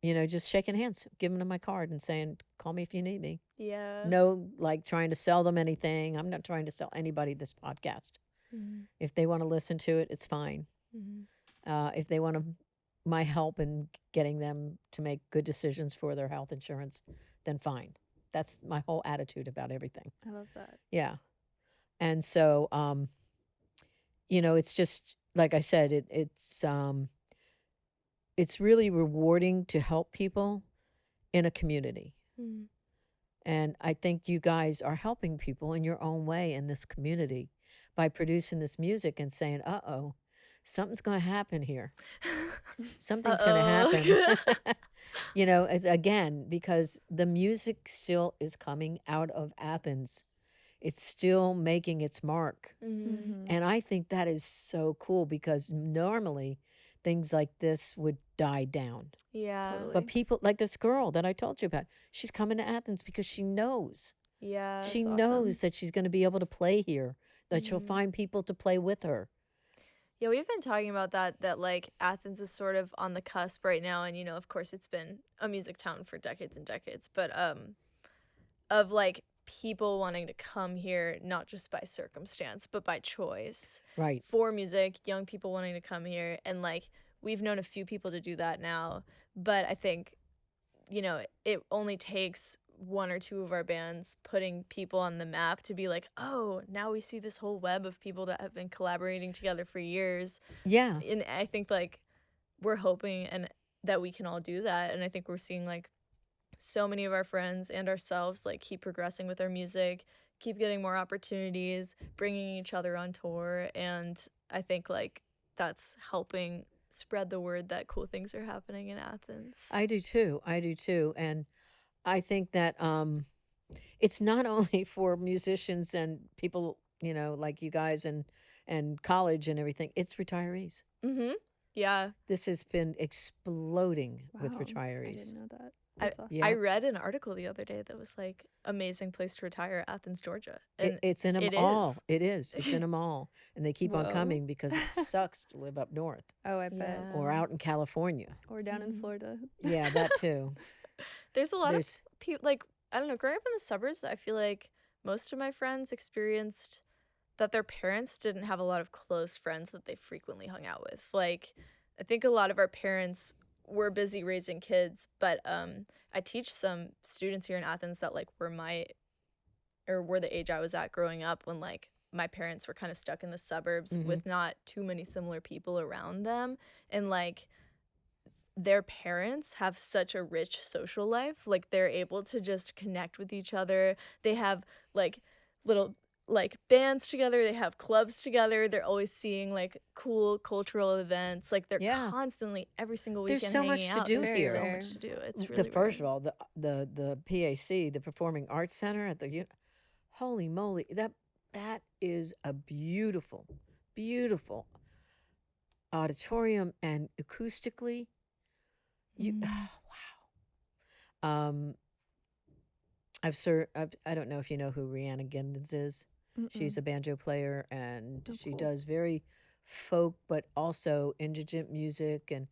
S4: You know, just shaking hands, giving them my card and saying, call me if you need me.
S2: Yeah.
S4: No, like trying to sell them anything. I'm not trying to sell anybody this podcast.
S2: Mm-hmm.
S4: If they want to listen to it, it's fine.
S2: Mm-hmm.
S4: If they want my help in getting them to make good decisions for their health insurance, then fine. That's my whole attitude about everything.
S3: I love that.
S4: Yeah. And so, you know, it's just, like I said, it's really rewarding to help people in a community.
S2: Mm-hmm.
S4: And I think you guys are helping people in your own way in this community by producing this music and saying, uh-oh, something's going to happen here. Something's going to happen. You know, again, because the music still is coming out of Athens. It's still making its mark.
S2: Mm-hmm.
S4: And I think that is so cool because normally things like this would die down.
S2: Yeah.
S3: Totally.
S4: But people like this girl that I told you about, she's coming to Athens because she knows.
S2: Yeah.
S4: She
S3: That's
S4: knows
S3: awesome.
S4: that she's going to be able to play here, that she'll
S2: Mhm.
S4: find people to play with her.
S2: Yeah, we've been talking about that like Athens is sort of on the cusp right now, and of course it's been a music town for decades and decades, but of like people wanting to come here not just by circumstance but by choice
S4: Right.
S2: for music, young people wanting to come here, and like we've known a few people to do that now, but I think it only takes one or two of our bands putting people on the map to be like, oh, now we see this whole web of people that have been collaborating together for years.
S4: Yeah.
S2: And I think like we're hoping and that we can all do that. And I think we're seeing like so many of our friends and ourselves like keep progressing with our music, keep getting more opportunities, bringing each other on tour. And I think like that's helping spread the word that cool things are happening in Athens.
S4: I do too. And I think that it's not only for musicians and people, like you guys and college and everything. It's retirees.
S2: Mm-hmm. Yeah.
S4: This has been exploding with
S3: Wow,
S4: retirees.
S3: I didn't know that. That's awesome.
S2: I read an article the other day that was like amazing place to retire, Athens, Georgia. And
S4: It's in them
S2: it
S4: all.
S2: is.
S4: It is. It's in them all. And they keep on
S3: Whoa.
S4: coming because it sucks to live up north
S3: Oh, I bet.
S2: Yeah.
S4: or out in California.
S3: Or down in
S2: Mhm.
S3: Florida.
S4: Yeah, that too.
S2: There's a lot
S4: There's
S2: of people, like, I don't know, growing up in the suburbs, I feel like most of my friends experienced that their parents didn't have a lot of close friends that they frequently hung out with. Like, I think a lot of our parents were busy raising kids, but I teach some students here in Athens that like were the age I was at growing up when like my parents were kind of stuck in the suburbs
S4: Mhm.
S2: with not too many similar people around them, and like their parents have such a rich social life. Like they're able to just connect with each other. They have like little like bands together, they have clubs together, they're always seeing like cool cultural events. Like they're
S4: Yeah.
S2: constantly every single
S4: There's
S2: weekend
S4: so
S2: hanging
S4: much to
S2: out.
S4: do
S2: There's
S4: here.
S2: so
S3: Very
S2: much to do. It's
S4: the
S2: really
S4: first
S2: rare.
S4: of all, the PAC, the Performing Arts Center at the holy moly, that is a beautiful, beautiful auditorium, and acoustically,
S2: Mm.
S4: wow. I don't know if you know who Rihanna Giddens is. She's a banjo player, and
S3: Oh,
S4: she
S3: cool.
S4: does very folk, but also indigent music. And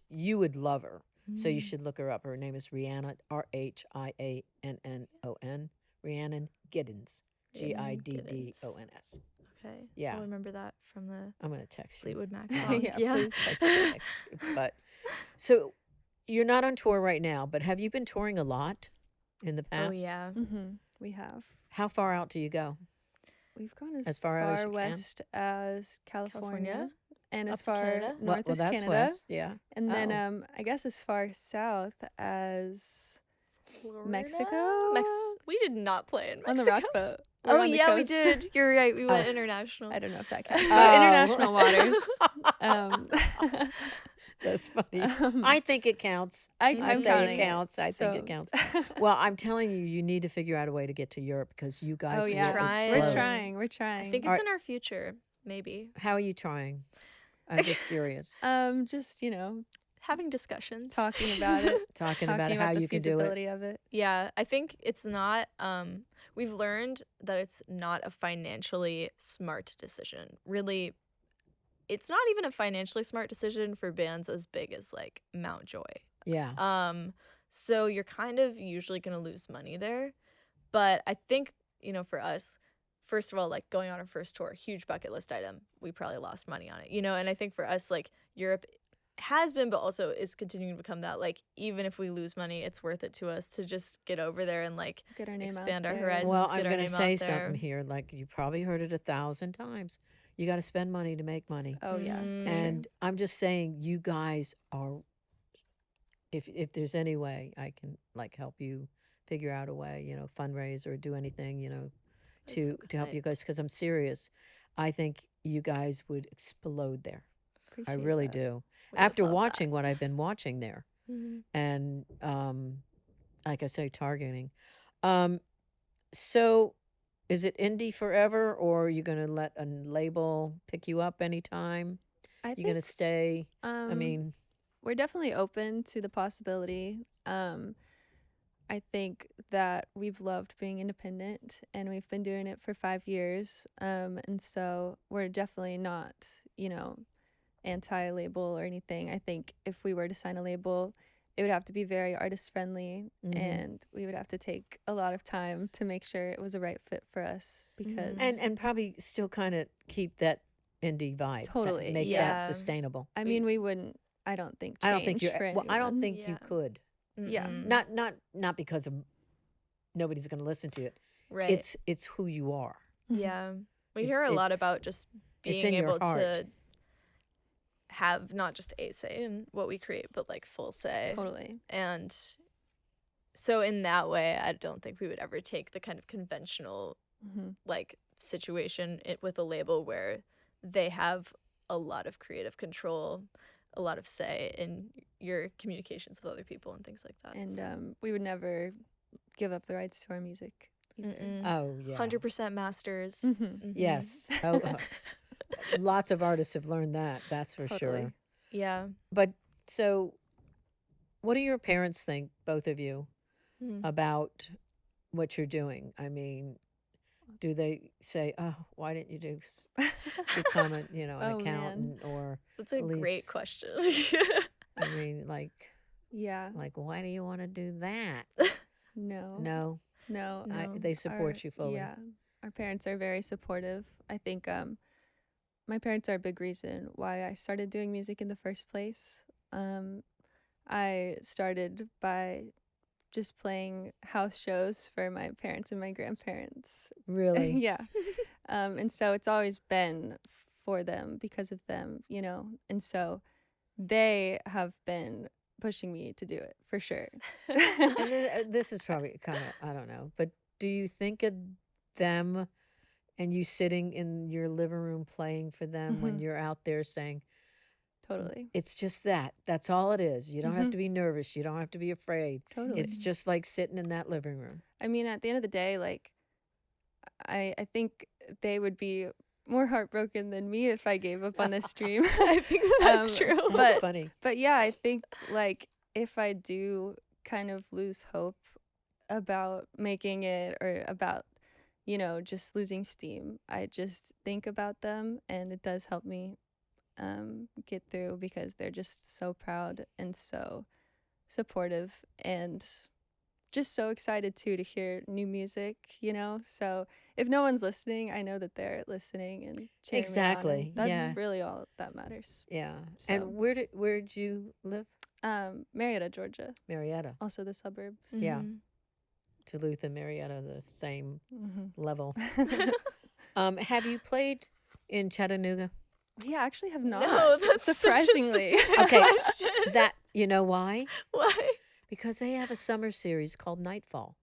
S4: you would love her. So you
S2: Mm.
S4: should look her up. Her name is Rihanna, Rhiannon, Rhiannon Giddens,
S2: Rhiannon
S4: Giddons.
S2: Okay.
S4: Yeah.
S2: I'll remember that from the
S4: I'm gonna text you.
S2: Fleetwood Mac
S4: Um,
S2: song.
S3: Yeah,
S2: Yeah.
S3: please.
S4: But so you're not on tour right now, but have you been touring a lot in the
S2: Oh
S4: past?
S2: yeah.
S3: We have.
S4: How far out do you go?
S3: We've gone
S4: As far out as
S3: far
S4: you can?
S3: west as California,
S2: California?
S3: and
S2: Up
S3: as
S2: to
S3: far
S2: Canada?
S3: north
S4: Well,
S3: as
S4: that's
S3: Canada,
S4: west. Yeah.
S3: and then
S4: Oh.
S3: I guess as far south as
S2: Florida?
S3: Mexico?
S2: We did not play in
S3: on the
S2: Mexico.
S3: rock boat. We were
S2: Oh
S3: on the
S2: yeah, we
S3: coast.
S2: did. You're right. We went
S4: Oh.
S2: international.
S3: I don't know if that counts,
S4: Oh.
S3: but international waters. Um,
S4: That's funny.
S3: um,
S4: I think it counts. I
S3: I'm
S4: say
S3: counting
S4: it counts. I think it
S3: so-
S4: counts. Well, I'm telling you, you need to figure out a way to get to Europe because you guys
S3: oh
S4: will
S3: yeah,
S2: trying.
S3: we're
S4: explode.
S3: trying. We're
S2: I
S3: trying.
S2: think
S4: Are-
S2: it's in our future, maybe.
S4: How are you trying? I'm just curious.
S3: Just
S2: Having discussions.
S3: talking about it,
S4: Talking about how
S3: the
S4: you can do it.
S3: feasibility of it.
S2: Yeah, I think it's not we've learned that it's not a financially smart decision. Really, it's not even a financially smart decision for bands as big as like Mount Joy.
S4: Yeah.
S2: So you're kind of usually going to lose money there. But I think, for us, first of all, like going on our first tour, huge bucket list item, we probably lost money on it, and I think for us, like Europe has been, but also is continuing to become that, like, even if we lose money, it's worth it to us to just get over there and like
S3: Get our name
S2: expand
S3: out
S2: our
S3: there.
S2: horizons.
S4: Well,
S2: get
S4: I'm
S2: our
S4: going to
S2: name out
S4: say
S2: there.
S4: something here. Like you probably heard it 1,000 times. You got to spend money to make money.
S3: Oh yeah, for sure.
S4: And I'm just saying, you guys are. If there's any way I can like help you figure out a way, fundraise or do anything,
S2: That's so
S4: to help you
S2: kind.
S4: guys, because I'm serious. I think you guys would explode there. I
S3: Appreciate
S4: really
S3: that.
S4: do.
S2: We would
S4: After
S2: love that.
S4: watching what I've been watching there,
S2: Mhm.
S4: and like I say, targeting. So is it indie forever, or are you going to let a label pick you up anytime?
S3: I
S4: You're
S3: think
S4: going to stay? I
S3: um,
S4: mean,
S3: we're definitely open to the possibility. I think that we've loved being independent, and we've been doing it for 5 years. And so we're definitely not, anti-label or anything. I think if we were to sign a label, it would have to be very artist friendly,
S4: Mhm.
S3: and we would have to take a lot of time to make sure it was a right fit for us because
S4: and probably still kind of keep that indie vibe.
S3: Totally,
S4: Make
S2: yeah.
S4: that sustainable.
S3: I mean, we wouldn't. I don't think.
S4: I don't think you.
S3: change for
S4: Well, I don't
S3: anyone.
S4: think you
S2: Yeah.
S4: could.
S3: Yeah.
S2: Mm-mm.
S4: Not because of nobody's going to listen to it.
S2: Right.
S4: It's who you are.
S2: Yeah. We
S4: It's-
S2: hear a lot
S4: it's-
S2: about just
S4: it's
S2: being
S4: in your
S2: able
S4: heart.
S2: to have not just a say in what we create, but like full say.
S3: Totally.
S2: And so in that way, I don't think we would ever take the kind of conventional
S3: hmm
S2: like situation with a label where they have a lot of creative control, a lot of say in your communications with other people and things like that.
S3: And we would never give up the rights to our music either.
S2: Mm-mm.
S4: Oh yeah.
S2: 100% masters.
S3: Mhm.
S2: Mhm.
S4: Yes. Oh, lots of artists have learned that. That's for
S3: Totally.
S4: sure.
S2: Yeah.
S4: But so, what do your parents think, both of you,
S2: Mhm.
S4: about what you're doing? I mean, do they say, "Oh, why didn't you become an
S3: Oh, man.
S4: accountant?" Or
S2: That's a
S4: at
S2: great
S4: least-
S2: question.
S4: I mean,
S3: Yeah.
S4: why do you want to do that?
S3: No.
S4: No,
S3: No.
S2: No.
S4: they support
S3: Our-
S4: you fully.
S3: Yeah. Our parents are very supportive. I think my parents are a big reason why I started doing music in the first place. I started by just playing house shows for my parents and my grandparents.
S4: Really?
S3: Yeah. And so it's always been for them because of them, And so they have been pushing me to do it for sure.
S4: And this is probably kind of, I don't know, but do you think of them and you sitting in your living room playing for them when
S3: Mhm.
S4: you're out there saying,
S3: Totally.
S4: it's just that. That's all it is. You don't have
S3: Mhm.
S4: to be nervous. You don't have to be afraid.
S3: Totally.
S4: It's just like sitting in that living room.
S3: I mean, at the end of the day, like, I think they would be more heartbroken than me if I gave up on this dream.
S2: I think that's
S3: Um,
S2: true.
S3: but-
S4: That's funny.
S3: But yeah, I think like if I do kind of lose hope about making it or about, just losing steam, I just think about them and it does help me get through because they're just so proud and so supportive and just so excited too to hear new music, So if no one's listening, I know that they're listening and cheering me on,
S4: Exactly,
S3: and that's
S4: yeah.
S3: really all that matters.
S4: Yeah.
S3: So-
S4: And where'd you live?
S3: Marietta, Georgia,
S4: Marietta.
S3: also the suburbs.
S4: Yeah.
S2: Mhm.
S4: Duluth and Marietta, the same
S3: Mhm.
S4: level. Have you played in Chattanooga?
S3: We actually have not.
S2: No, that's
S3: surprisingly.
S2: such a specific
S4: Okay,
S2: question.
S4: That you know why?
S2: Why?
S4: Because they have a summer series called Nightfall,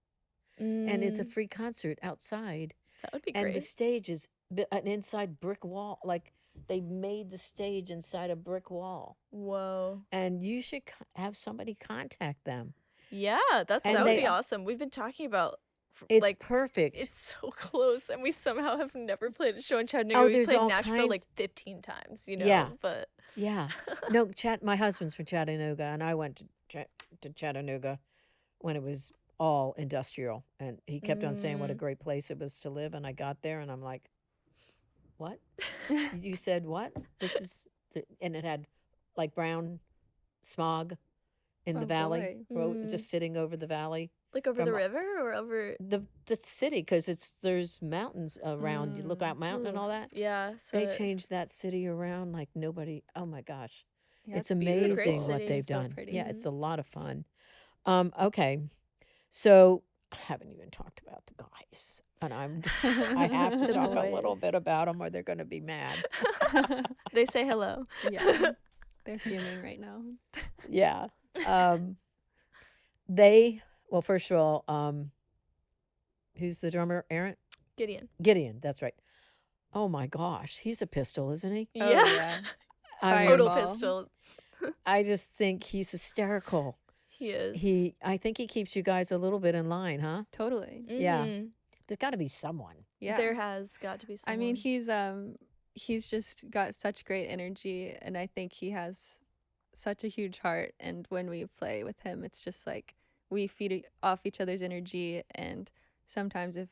S4: and it's a
S2: Mm,
S4: free concert outside,
S2: that would be
S4: and the
S2: great.
S4: stage is an inside brick wall. Like they made the stage inside a brick wall,
S2: Whoa.
S4: and you should have somebody contact them.
S2: Yeah, that
S4: And
S2: would
S4: they,
S2: be awesome. We've been talking about
S4: it's
S2: like
S4: perfect.
S2: it's so close, and we somehow have never played a show in Chattanooga.
S4: Oh,
S2: We
S4: there's
S2: played
S4: all
S2: Nashville like
S4: kinds-
S2: 15 times,
S4: Yeah.
S2: but
S4: Yeah. No, my husband's from Chattanooga, and I went to Chattanooga when it was all industrial, and he kept on saying what a
S2: Mm.
S4: great place it was to live, and I got there, and I'm like, what? You said what? This is, and it had like brown smog in the
S3: Oh,
S4: valley,
S2: boy.
S4: just sitting over the valley,
S2: like over the
S4: From-
S2: river or over
S4: the city, because there's mountains around. You Lookout Mountain and all that.
S2: yeah, so
S4: They changed that city around like nobody. Oh my gosh.
S3: Yeah,
S4: It's
S3: beautiful.
S4: amazing what
S2: city.
S4: they've
S3: It's so
S4: done.
S3: pretty.
S4: Yeah, it's a lot of fun. Okay, so I haven't even talked about the guys, and I have to
S2: The
S4: talk a little
S2: boys.
S4: bit about them, or they're going to be mad.
S2: they say hello.
S3: Yeah, they're fuming right now.
S4: Yeah. Well, first of all, who's the drummer? Aaron
S2: Gideon.
S4: That's right. Oh my gosh, he's a pistol, isn't he?
S3: Oh,
S2: Yeah.
S3: yeah.
S4: I mean,
S2: Total
S3: Fireball.
S2: pistol.
S4: I just think he's hysterical.
S2: He is.
S4: I think he keeps you guys a little bit in line, huh?
S3: Totally.
S4: yeah.
S2: Mhm.
S4: There's got to be someone.
S3: Yeah.
S2: There has got to be someone.
S3: I mean, he's just got such great energy, and I think he has such a huge heart. And when we play with him, it's just like we feed off each other's energy. And sometimes, if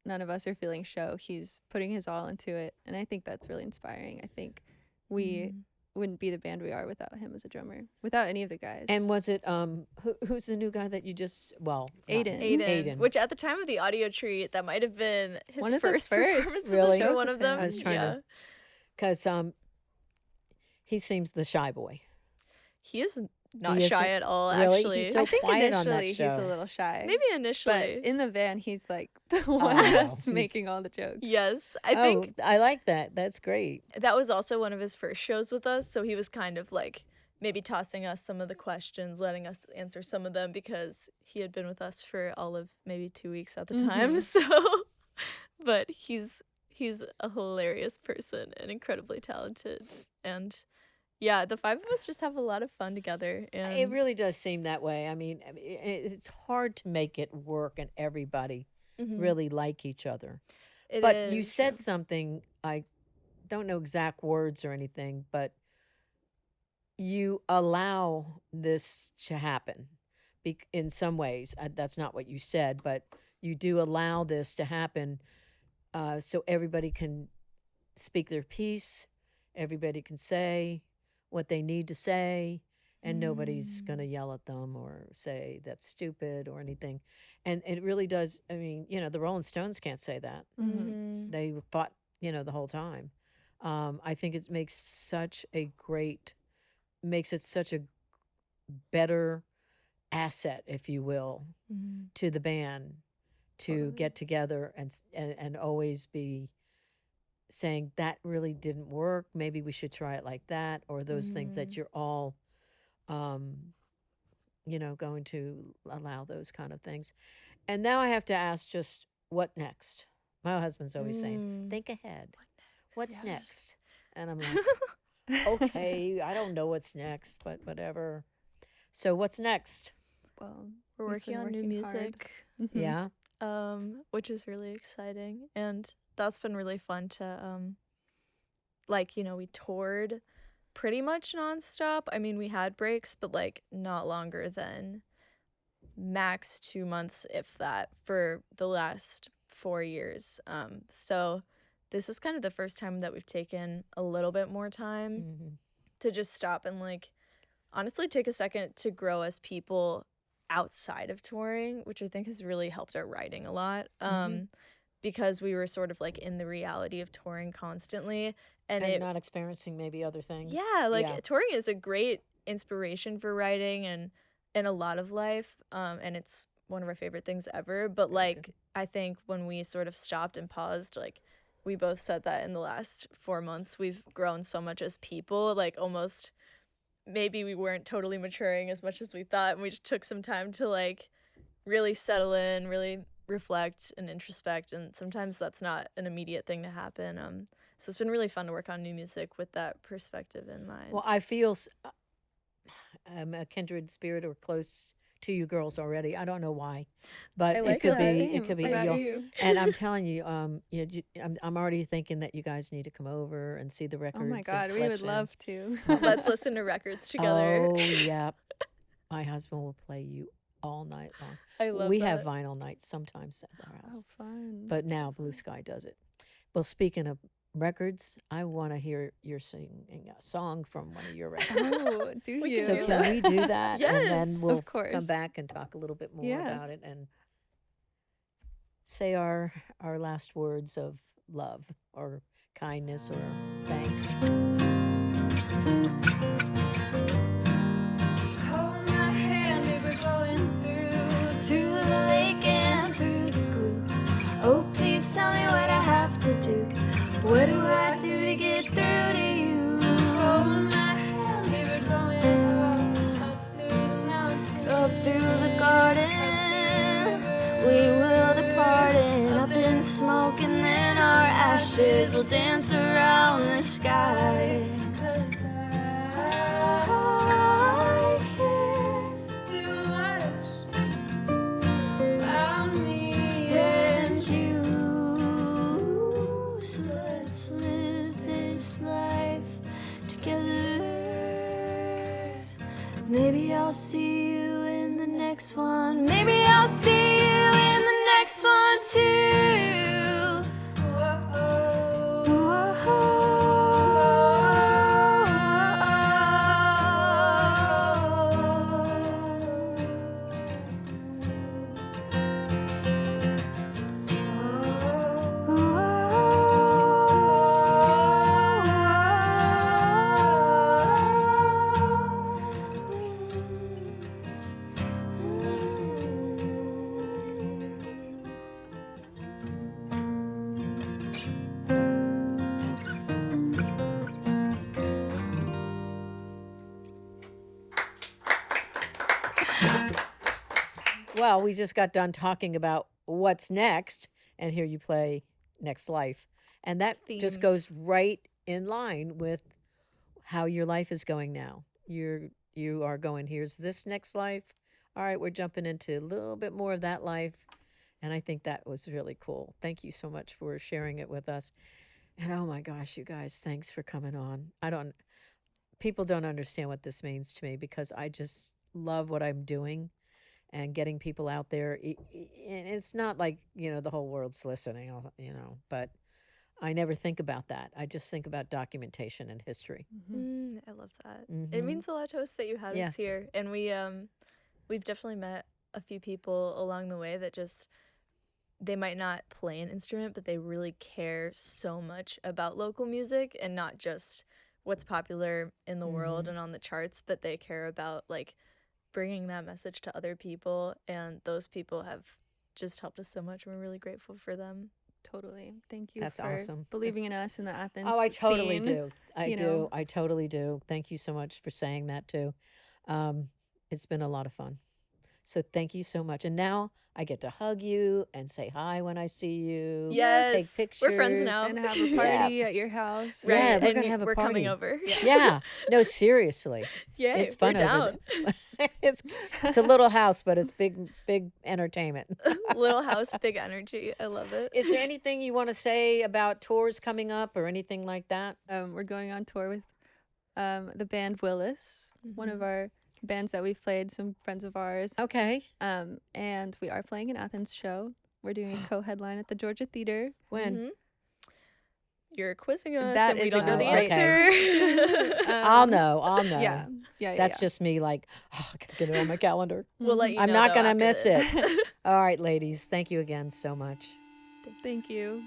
S3: none of us are feeling show, he's putting his all into it, and I think that's really inspiring. I think we wouldn't be the band we are without him as a drummer, without any of the guys.
S4: And was it who's the new guy that you just not-
S3: Aiden.
S2: Aiden, which at the time of the audio treat, that might have been his
S3: One of the
S2: first
S3: first
S2: performance
S4: Really?
S2: of the show.
S3: shows
S2: One
S3: with
S2: of them.
S3: him.
S4: I was trying to- because he seems the shy boy.
S2: He is not
S4: He
S2: shy
S4: isn't-
S2: at all.
S4: really?
S2: Actually,
S4: He's so
S3: I think
S4: quiet on that
S3: initially he's a
S4: show.
S3: little shy.
S2: maybe
S3: but
S2: initially.
S3: in the van, he's like the one
S4: Oh,
S3: that's
S4: he's-
S3: making all the jokes.
S2: Yes, I think
S4: I like that. That's great.
S2: that was also one of his first shows with us, so he was kind of like maybe tossing us some of the questions, letting us answer some of them because he had been with us for all of maybe 2 weeks at the time.
S3: Mhm.
S2: So, but he's a hilarious person and incredibly talented, and yeah, the five of us just have a lot of fun together. And
S4: It really does seem that way. I mean, it's hard to make it work and everybody
S2: Mhm.
S4: really like each other.
S2: It
S4: But you
S2: is.
S4: said something, I don't know exact words or anything, but you allow this to happen in some ways. That's not what you said, but you do allow this to happen so everybody can speak their piece, everybody can say what they need to say, and nobody's going to yell at them or say that's stupid or anything. And it really does. I mean, the Rolling Stones can't say that.
S2: Mhm.
S4: They fought, the whole time. I think it makes such a better asset, if you will,
S2: Mhm.
S4: to the band to
S3: Totally.
S4: get together and always be saying that really didn't work. Maybe we should try it like that, or those things that you're all, going to allow those kind of things. And now I have to ask, just what next? My husband's always saying,
S2: Mm.
S4: think ahead. What's
S3: Yes.
S4: next? And I'm like, okay, I don't know what's next, but whatever. So what's next?
S3: Well,
S2: We're
S3: we've
S2: working
S3: been
S2: on new
S3: working hard.
S2: music.
S3: Mhm.
S4: Yeah.
S2: Which is really exciting, and that's been really fun to we toured pretty much nonstop. I mean, we had breaks, but like not longer than max 2 months, if that, for the last 4 years. So this is kind of the first time that we've taken a little bit more time
S4: Mhm.
S2: to just stop and like honestly take a second to grow as people outside of touring, which I think has really helped our writing a lot. Because we were sort of like in the reality of touring constantly, and
S4: And
S2: it
S4: not experiencing maybe other things.
S2: yeah, like
S4: Yeah.
S2: touring is a great inspiration for writing and in a lot of life, and it's one of our favorite things ever. But like, I think when we sort of stopped and paused, like we both said that in the last 4 months we've grown so much as people, like almost maybe we weren't totally maturing as much as we thought, and we just took some time to like really settle in, really reflect and introspect, and sometimes that's not an immediate thing to happen. So it's been really fun to work on new music with that perspective in mind.
S4: Well, I feel I'm a kindred spirit or close to you girls already. I don't know why, but
S2: I
S4: it
S2: like
S4: could
S2: that.
S4: be. It could be.
S3: What about
S4: You'll-
S3: you?
S4: And I'm telling you, I'm already thinking that you guys need to come over and see the records.
S3: Oh my
S4: and
S3: God, we would
S4: clips and-
S3: love to.
S2: Let's listen to records together.
S4: Oh yeah, my husband will play you all night long.
S2: I love
S4: we
S2: that.
S4: have vinyl nights sometimes at our
S3: Oh,
S4: house,
S3: fun.
S4: but now Blue Sky does it. Well, speaking of records, I want to hear you're singing a song from one of your records.
S3: Oh, do
S2: We
S3: you?
S2: can
S4: So
S2: do
S4: can
S2: that.
S4: we do that? And
S2: Yes.
S4: then we'll
S3: Of course.
S4: come back and talk a little bit more
S3: Yeah.
S4: about it and say our last words of love or kindness or thanks.
S5: Hold my hand, baby, going through the lake and through the glue. Oh, please tell me what I have to do. What do I do to get through to you? Hold my hand, baby, going up through the mountain, up through the garden. We will depart and up in smoke, and then our ashes will dance around the sky. 'Cause I care too much about me and you. So let's live this life together. Maybe I'll see you in the next one. Maybe I'll see you in the next one too.
S4: Well, we just got done talking about what's next, and here you play Next Life. And that just goes
S2: Themes.
S4: right in line with how your life is going now. You are going, here's this next life. All right, we're jumping into a little bit more of that life. And I think that was really cool. Thank you so much for sharing it with us. And oh my gosh, you guys, thanks for coming on. People don't understand what this means to me because I just love what I'm doing and getting people out there. And it's not like, the whole world's listening, but I never think about that. I just think about documentation and history.
S2: I love that.
S4: Mhm.
S2: It means a lot to us that you had
S4: Yeah.
S2: us here, and we've definitely met a few people along the way that just they might not play an instrument, but they really care so much about local music and not just what's popular in the world and on the charts, but they care about like bringing that message to other people, and those people have just helped us so much, and we're really grateful for them.
S3: Totally. Thank you
S4: That's
S3: for
S4: awesome.
S3: believing in us in the Athens
S4: Oh, I totally
S3: scene.
S4: do. I
S3: you
S4: do.
S3: know.
S4: I totally do. Thank you so much for saying that too. It's been a lot of fun. So thank you so much. And now I get to hug you and say hi when I see you.
S2: Yes,
S4: Take
S2: we're friends
S4: pictures.
S2: now.
S3: And have a
S4: Yeah.
S3: party at your house.
S4: Right. Yeah, we're
S2: and
S4: gonna have a
S2: we're coming
S4: party.
S2: over.
S4: Yeah. No, seriously.
S2: Yay,
S4: It's fun
S2: we're down.
S4: over there. It's a little house, but it's big entertainment.
S2: Little house, big energy. I love it.
S4: Is there anything you want to say about tours coming up or anything like that?
S3: We're going on tour with the band Willis, one of our bands that we've played, some friends of ours.
S4: Okay.
S3: And we are playing an Athens show. We're doing a co-headline at the Georgia Theater.
S4: When?
S2: Mhm. You're quizzing us,
S3: That
S2: and we
S3: is
S2: don't know
S3: a
S2: the
S3: great-
S2: answer.
S4: I'll know.
S3: Yeah.
S4: That's just me like, I gotta get it on my calendar.
S2: We'll let you know.
S4: I'm not
S2: though,
S4: gonna
S2: after
S4: miss
S2: this.
S4: it. All right, ladies. Thank you again so much.
S3: Thank you.